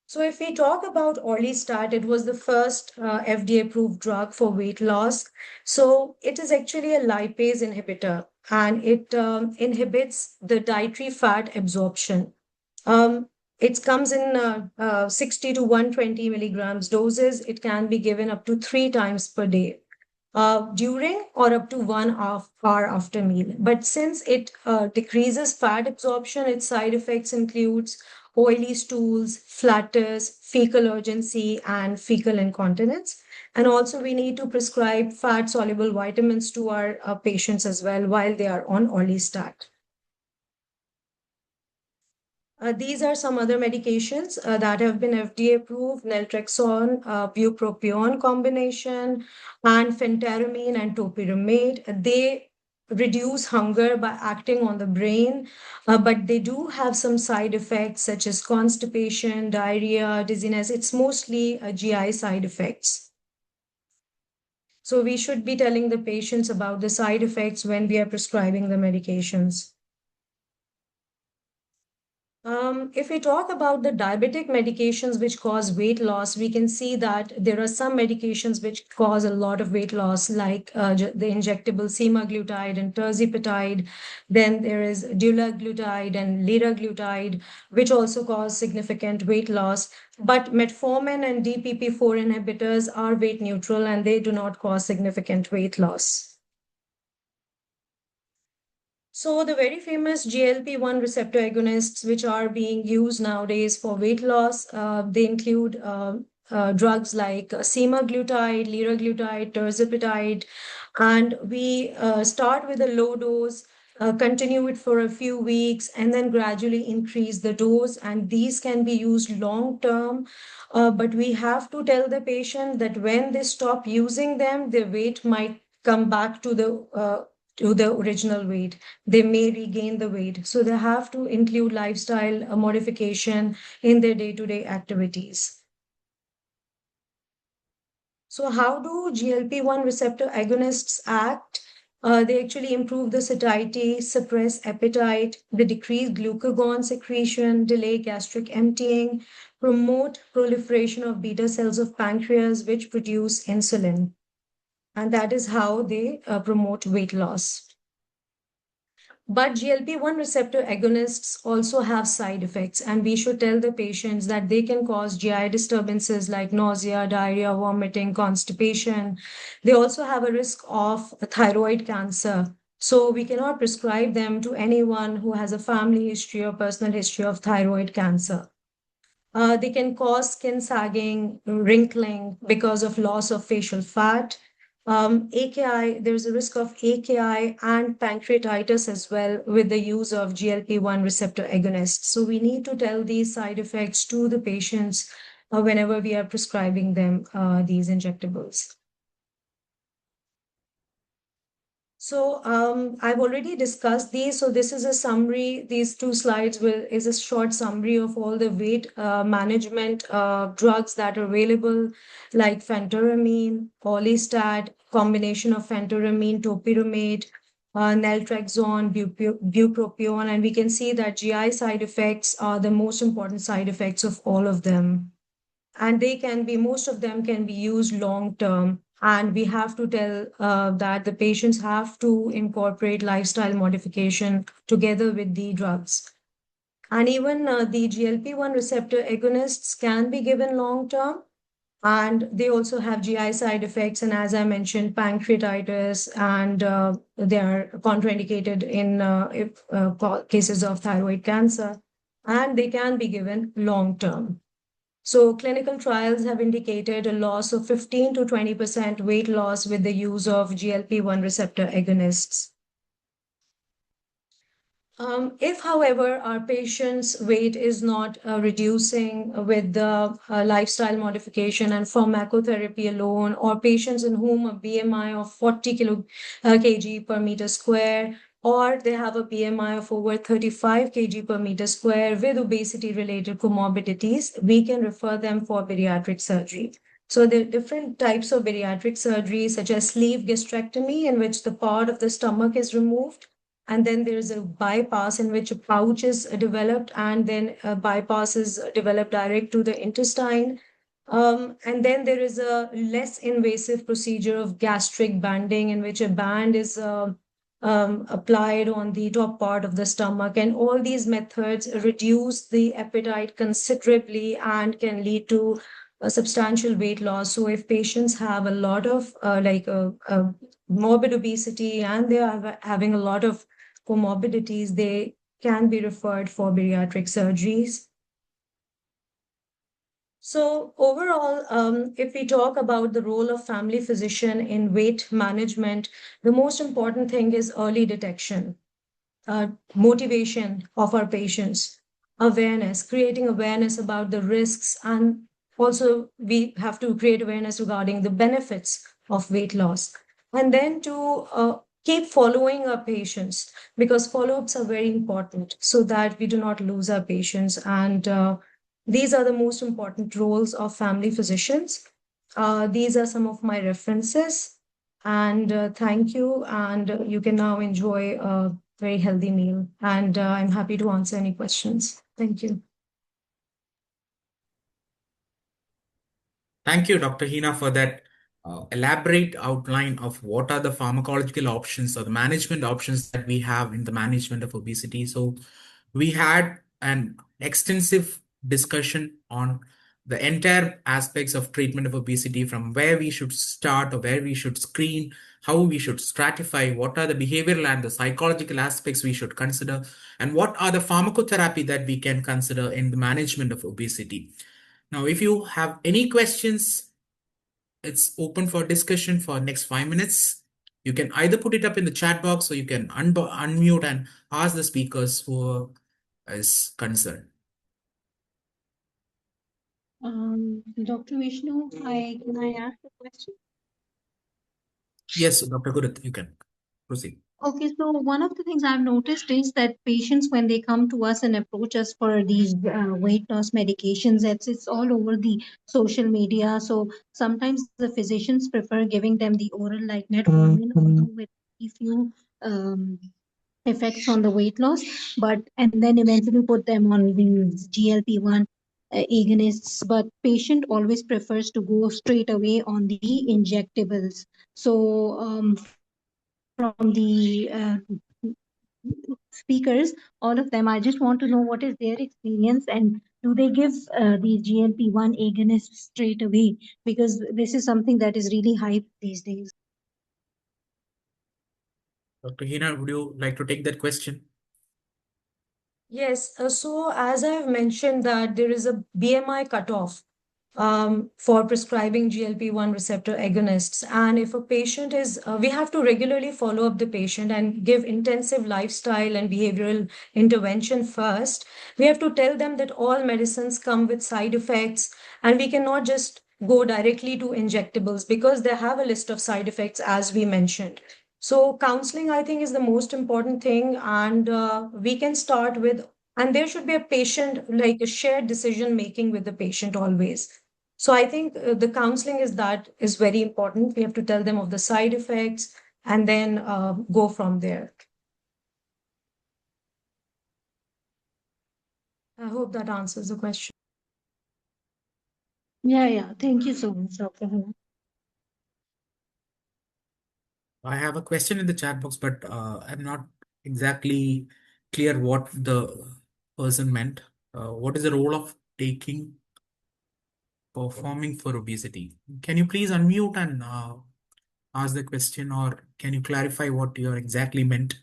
[SPEAKER 4] So if we talk about orlistat, it was the first FDA-approved drug for weight loss. So it is actually a lipase inhibitor, and it inhibits the dietary fat absorption. It comes in 60 to 120 milligrams doses. It can be given up to 3 times per day. During or up to 1 hour after meal. But since it decreases fat absorption, its side effects includes oily stools, flatters, fecal urgency, and fecal incontinence. And also, we need to prescribe fat-soluble vitamins to our patients as well while they are on orlistat. These are some other medications that have been FDA approved: naltrexone, bupropion combination, and phentermine and topiramate. They reduce hunger by acting on the brain, but they do have some side effects such as constipation, diarrhea, dizziness. It's mostly GI side effects. So we should be telling the patients about the side effects when we are prescribing the medications. If we talk about the diabetic medications which cause weight loss, we can see that there are some medications which cause a lot of weight loss, like the injectable semaglutide and tirzepatide. Then there is dulaglutide and liraglutide, which also cause significant weight loss. But metformin and DPP-4 inhibitors are weight neutral and they do not cause significant weight loss. So the very famous GLP-1 receptor agonists, which are being used nowadays for weight loss, they include drugs like semaglutide, liraglutide, tirzepatide, and we start with a low dose, continue it for a few weeks, and then gradually increase the dose. And these can be used long term, but we have to tell the patient that when they stop using them, their weight might come back to the original weight. They may regain the weight. So they have to include lifestyle modification in their day-to-day activities. So how do GLP-1 receptor agonists act? They actually improve the satiety, suppress appetite, they decrease glucagon secretion, delay gastric emptying, promote proliferation of beta cells of pancreas, which produce insulin. And that is how they promote weight loss. But GLP-1 receptor agonists also have side effects, and we should tell the patients that they can cause GI disturbances like nausea, diarrhea, vomiting, constipation. They also have a risk of thyroid cancer. So we cannot prescribe them to anyone who has a family history or personal history of thyroid cancer. They can cause skin sagging, wrinkling because of loss of facial fat. AKI, there's a risk of AKI and pancreatitis as well with the use of GLP-1 receptor agonists. So we need to tell these side effects to the patients whenever we are prescribing them these injectables. So I've already discussed these. So this is a summary. These 2 slides is a short summary of all the weight management drugs that are available, like phentermine, orlistat, combination of phentermine, topiramate, naltrexone, bupropion, and we can see that GI side effects are the most important side effects of all of them. And most of them can be used long term. And we have to tell that the patients have to incorporate lifestyle modification together with the drugs. And even the GLP-1 receptor agonists can be given long term. And they also have GI side effects. And as I mentioned, pancreatitis, and they are contraindicated in cases of thyroid cancer. And they can be given long term. So clinical trials have indicated a loss of 15 to 20% weight loss with the use of GLP-1 receptor agonists. If, however, our patient's weight is not reducing with the lifestyle modification and pharmacotherapy alone, or patients in whom a BMI of 40 kg per meter square, or they have a BMI of over 35 kg per meter square with obesity-related comorbidities, we can refer them for bariatric surgery. So there are different types of bariatric surgery, such as sleeve gastrectomy, in which the part of the stomach is removed. And then there's a bypass in which a pouch is developed, and then a bypass is developed direct to the intestine. And then there is a less invasive procedure of gastric banding, in which a band is applied on the top part of the stomach. And all these methods reduce the appetite considerably and can lead to a substantial weight loss. So if patients have a lot of morbid obesity and they are having a lot of comorbidities, they can be referred for bariatric surgeries. So overall, if we talk about the role of family physician in weight management, the most important thing is early detection, motivation of our patients, awareness, creating awareness about the risks, and also we have to create awareness regarding the benefits of weight loss. And then to keep following our patients, because follow-ups are very important so that we do not lose our patients. And these are the most important roles of family physicians. These are some of my references. And thank you. And you can now enjoy a very healthy meal. And I'm happy to answer any questions. Thank you.
[SPEAKER 1] Thank you, Dr. Hina, for that elaborate outline of what are the pharmacological options or the management options that we have in the management of obesity. So, we had an extensive discussion on the entire aspects of treatment of obesity, from where we should start or where we should screen, how we should stratify, what are the behavioral and the psychological aspects we should consider, and what are the pharmacotherapy that we can consider in the management of obesity. Now, if you have any questions, it's open for discussion for next 5 minutes. You can either put it up in the chat box or you can unmute and ask the speakers who is concerned.
[SPEAKER 5] Dr. Vishnu, can I ask a question?
[SPEAKER 1] Yes, Dr. Gurut, you can proceed.
[SPEAKER 5] Okay, so one of the things I've noticed is that patients, when they come to us and approach us for these weight loss medications, it's all over the social media. So sometimes the physicians prefer giving them the oral like metformin, although with a few effects on the weight loss, and then eventually put them on these GLP-1 agonists. But patient always prefers to go straight away on the injectables. So from the speakers, all of them, I just want to know what is their experience, and do they give the GLP-1 agonists straight away? Because this is something that is really hype these days.
[SPEAKER 1] Dr. Hina, would you like to take that question?
[SPEAKER 4] Yes, so as I've mentioned that there is a BMI cutoff for prescribing GLP-1 receptor agonists. And if a patient is, we have to regularly follow up the patient and give intensive lifestyle and behavioral intervention first. We have to tell them that all medicines come with side effects, and we cannot just go directly to injectables because they have a list of side effects, as we mentioned. So counseling, I think, is the most important thing, and we can start with, and there should be a patient, like a shared decision making with the patient always. So I think the counseling is very important. We have to tell them of the side effects and then go from there. I hope that answers the question.
[SPEAKER 5] Yeah. Thank you so much, Dr. Hina.
[SPEAKER 1] I have a question in the chat box, but I'm not exactly clear what the person meant. What is the role of performing for obesity? Can you please unmute and ask the question, or can you clarify what you exactly meant?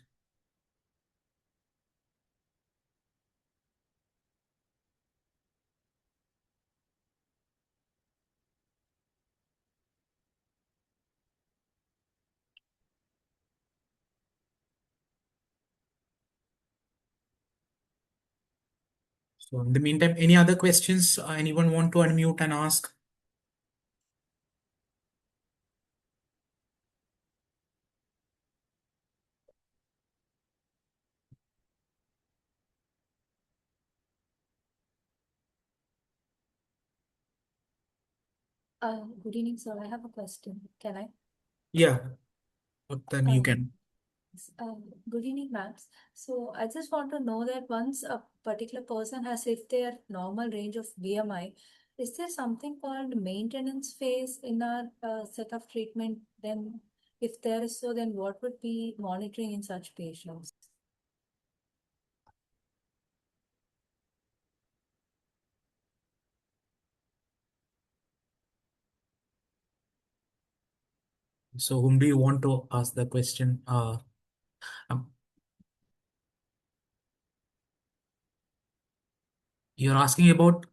[SPEAKER 1] So in the meantime, any other questions anyone want to unmute and ask?
[SPEAKER 6] Good evening, sir. I have a question. Can I?
[SPEAKER 1] Yeah, but then you
[SPEAKER 6] Um,
[SPEAKER 1] can.
[SPEAKER 6] Good evening, ma'am. So I just want to know that once a particular person has hit their normal range of BMI, is there something called maintenance phase in our set of treatment? Then, if there is so, then what would be monitoring in such patients?
[SPEAKER 1] So whom do you want to ask the question? Um, you're asking about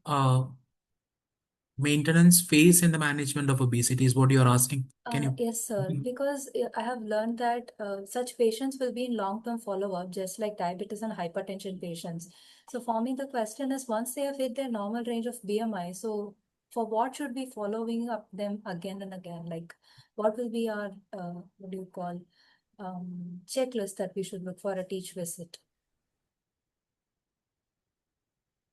[SPEAKER 1] maintenance phase in the management of obesity is what you're asking. Can you?
[SPEAKER 6] Yes, sir. Because I have learned that such patients will be in long-term follow-up, just like diabetes and hypertension patients. So for me, the question is, once they have hit their normal range of BMI, so for what should be following up them again and again? Like, what will be our, what do you call, checklist that we should look for at each visit?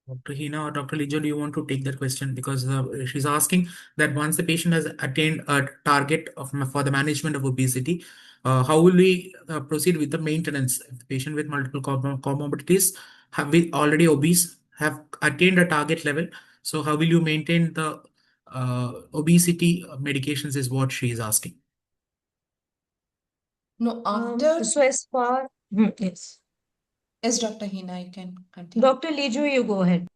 [SPEAKER 1] Dr. Hina or Dr. Lijo, do you want to take that question? Because she's asking that once the patient has attained a target for the management of obesity, how will we proceed with the maintenance? If the patient with multiple comorbidities have been already obese, have attained a target level. So how will you maintain the obesity medications is what she is asking.
[SPEAKER 2] No, after.
[SPEAKER 4] So as far, yes.
[SPEAKER 2] Yes, Dr. Hina, you can continue.
[SPEAKER 4] Dr. Liju, you go ahead.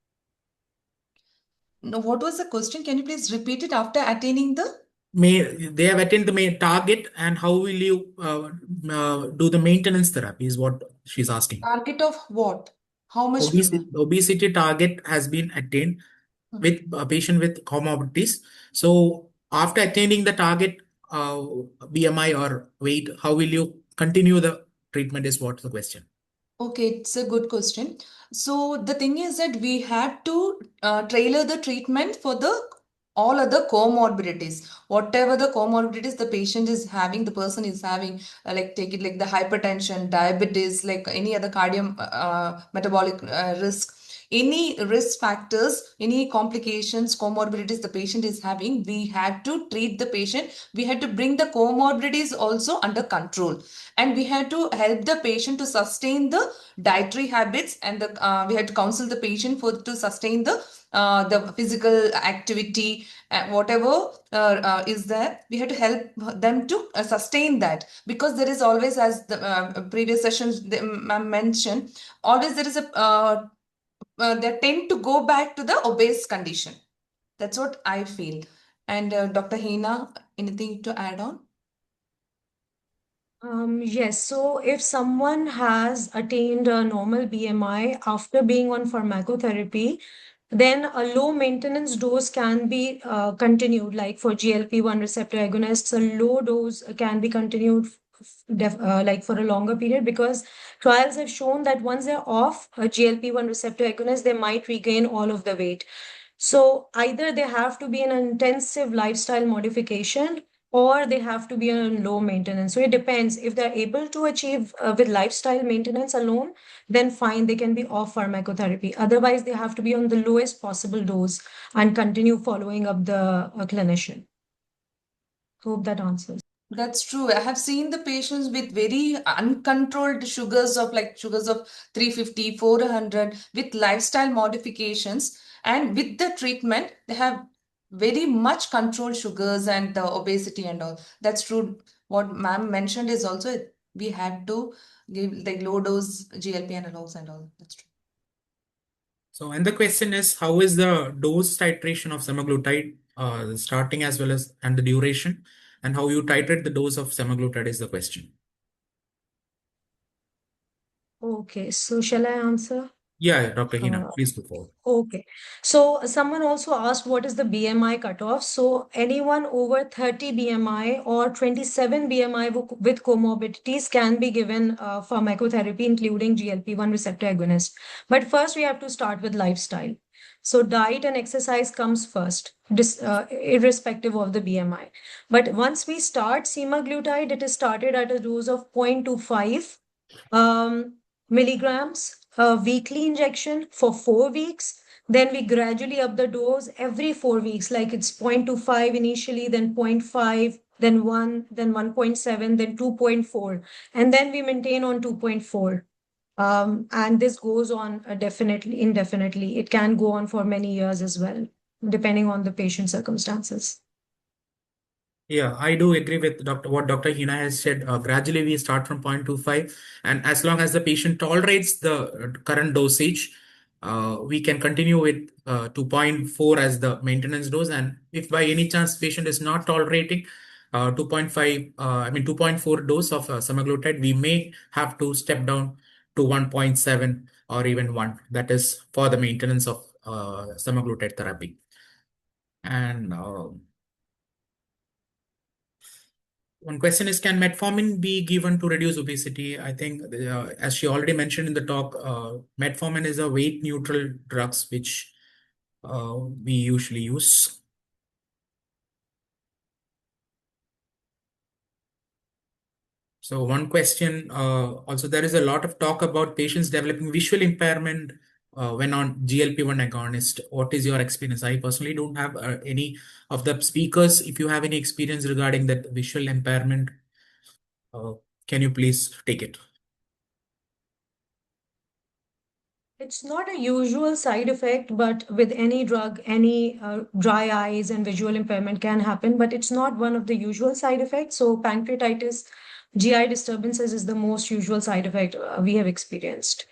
[SPEAKER 2] No, what was the question? Can you please repeat it after attaining the?
[SPEAKER 1] They have attained the main target, and how will you do the maintenance therapy is what she's asking.
[SPEAKER 2] Target of what? How much
[SPEAKER 1] Obesity target has been attained with a patient with comorbidities. So after attaining the target BMI or weight, how will you continue the treatment is what the question.
[SPEAKER 2] Okay, it's a good question. So the thing is that we had to tailor the treatment for the all other comorbidities. Whatever the comorbidities the patient is having, the person is having, like take it like the hypertension, diabetes, like any other cardio metabolic risk, any risk factors, any complications, comorbidities the patient is having, we had to treat the patient. We had to bring the comorbidities also under control, and we had to help the patient to sustain the dietary habits, and we had to counsel the patient for to sustain the physical activity and whatever is there. We had to help them to sustain that, because there is always, as the previous sessions ma'am mentioned, always there is a they tend to go back to the obese condition. That's what I feel. And Dr. Hina, anything to add on?
[SPEAKER 4] Yes, so if someone has attained a normal BMI after being on pharmacotherapy, then a low maintenance dose can be continued. Like for GLP-1 receptor agonists, a low dose can be continued like for a longer period, because trials have shown that once they're off a GLP-1 receptor agonist, they might regain all of the weight. So either they have to be an intensive lifestyle modification, or they have to be on low maintenance. So it depends. If they're able to achieve with lifestyle maintenance alone, then fine, they can be off pharmacotherapy. Otherwise, they have to be on the lowest possible dose and continue following up the clinician. Hope that answers.
[SPEAKER 2] That's true. I have seen the patients with very uncontrolled sugars of like sugars of 350, 400 with lifestyle modifications, and with the treatment, they have very much controlled sugars and the obesity and all. That's true. What ma'am mentioned is also we have to give like low dose GLP and all. That's true.
[SPEAKER 1] So, and the question is, how is the dose titration of semaglutide starting as well as and the duration, and how you titrate the dose of semaglutide is the question.
[SPEAKER 4] Okay, so shall I answer?
[SPEAKER 1] Yeah, Dr. Hina, please go forward.
[SPEAKER 4] Okay. So someone also asked what is the BMI cutoff. So anyone over 30 BMI or 27 BMI with comorbidities can be given pharmacotherapy, including GLP-1 receptor agonist. But first we have to start with lifestyle. So diet and exercise comes first, irrespective of the BMI. But once we start semaglutide, it is started at a dose of 0.25 milligrams weekly injection for 4 weeks, Then we gradually up the dose every 4 weeks, like it's 0.25 initially, then 0.5, then 1, then 1.7, then 2.4. And then we maintain on 2.4. And this goes on definitely, indefinitely. It can go on for many years as well, depending on the patient circumstances.
[SPEAKER 1] Yeah, I do agree with what Dr. Hina has said. Gradually, we start from 0.25, and as long as the patient tolerates the current dosage, we can continue with 2.4 as the maintenance dose. And if by any chance patient is not tolerating 2.5, 2.4 dose of semaglutide, we may have to step down to 1.7 or even 1. That is for the maintenance of semaglutide therapy. And one question is, can metformin be given to reduce obesity? I think, as she already mentioned in the talk, metformin is a weight neutral drugs which we usually use. So one question, also there is a lot of talk about patients developing visual impairment when on GLP-1 agonist. What is your experience? I personally don't have any of the speakers. If you have any experience regarding that visual impairment, uh, can you please take it?
[SPEAKER 4] It's not a usual side effect, but with any drug, any dry eyes and visual impairment can happen, but it's not one of the usual side effects. So pancreatitis, GI disturbances is the most usual side effect we have experienced.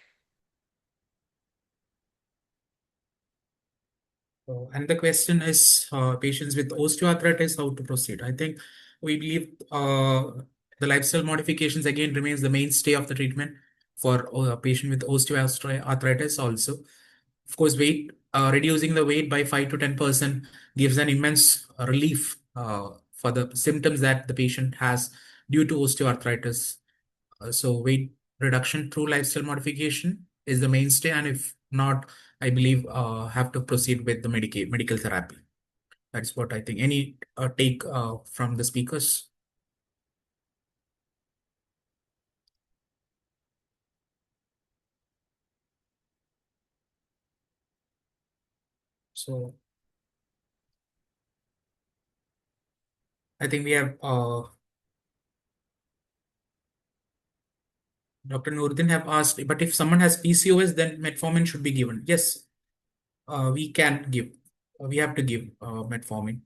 [SPEAKER 1] And the question is, patients with osteoarthritis, how to proceed? I think we believe the lifestyle modifications again remains the mainstay of the treatment for a patient with osteoarthritis also. Of course, reducing the weight by 5 to 10% gives an immense relief for the symptoms that the patient has due to osteoarthritis. So weight reduction through lifestyle modification is the mainstay, and if not, I believe have to proceed with the medical therapy. That's what I think. Any take from the speakers? So I think we have Dr. Noordin have asked, but if someone has PCOS, then metformin should be given. Yes, we can give. We have to give metformin.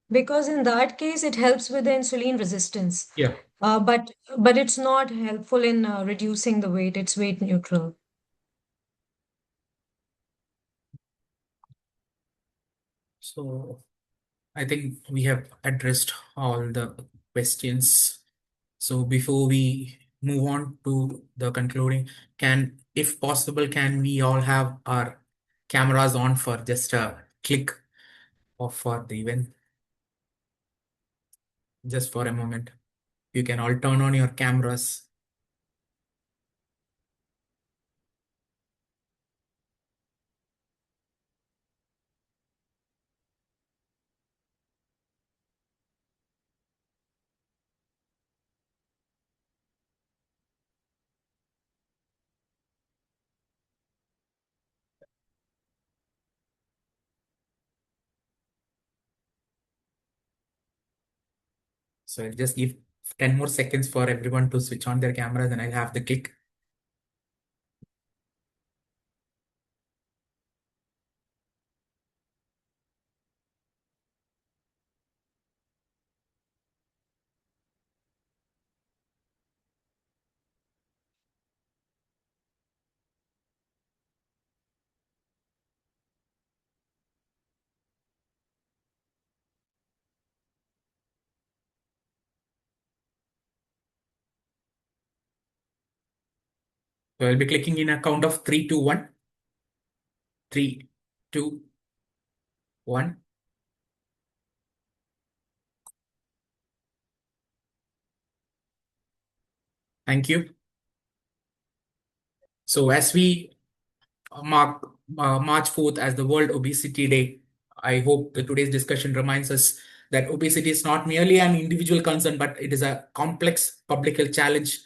[SPEAKER 4] Because in that case, it helps with the insulin resistance.
[SPEAKER 1] Yeah.
[SPEAKER 4] But it's not helpful in reducing the weight. It's weight neutral.
[SPEAKER 1] So I think we have addressed all the questions. So before we move on to the concluding, if possible, can we all have our cameras on for just a click or for the event? Just for a moment. You can all turn on your cameras. So I'll just give 10 more seconds for everyone to switch on their cameras and I'll have the click. So I'll be clicking in a count of 3, 2, 1. 3, 2, 1. Thank you. So as we mark March 4th as the World Obesity Day, I hope that today's discussion reminds us that obesity is not merely an individual concern, but it is a complex public health challenge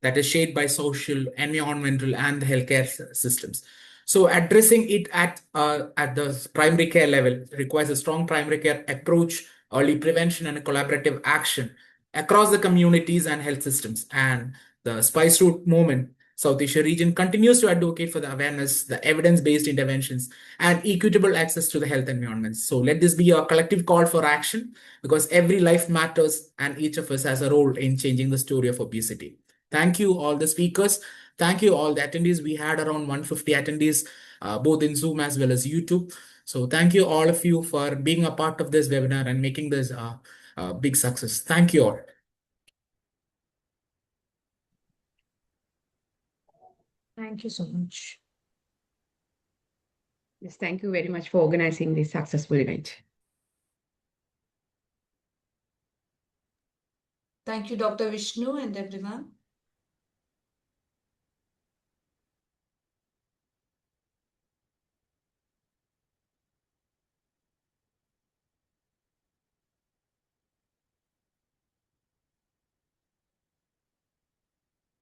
[SPEAKER 1] that is shaped by social, environmental, and the healthcare systems. So addressing it at the primary care level requires a strong primary care approach, early prevention, and a collaborative action across the communities and health systems. And the Spice Route movement, South Asia region, continues to advocate for the awareness, the evidence-based interventions, and equitable access to the health environments. So let this be a collective call for action because every life matters and each of us has a role in changing the story of obesity. Thank you, all the speakers. Thank you, all the attendees. We had around 150 attendees, both in Zoom as well as YouTube. So thank you, all of you, for being a part of this webinar and making this big success. Thank you all.
[SPEAKER 4] Thank you so much.
[SPEAKER 3] Yes, thank you very much for organizing this successful event.
[SPEAKER 2] Thank you, Dr. Vishnu and everyone.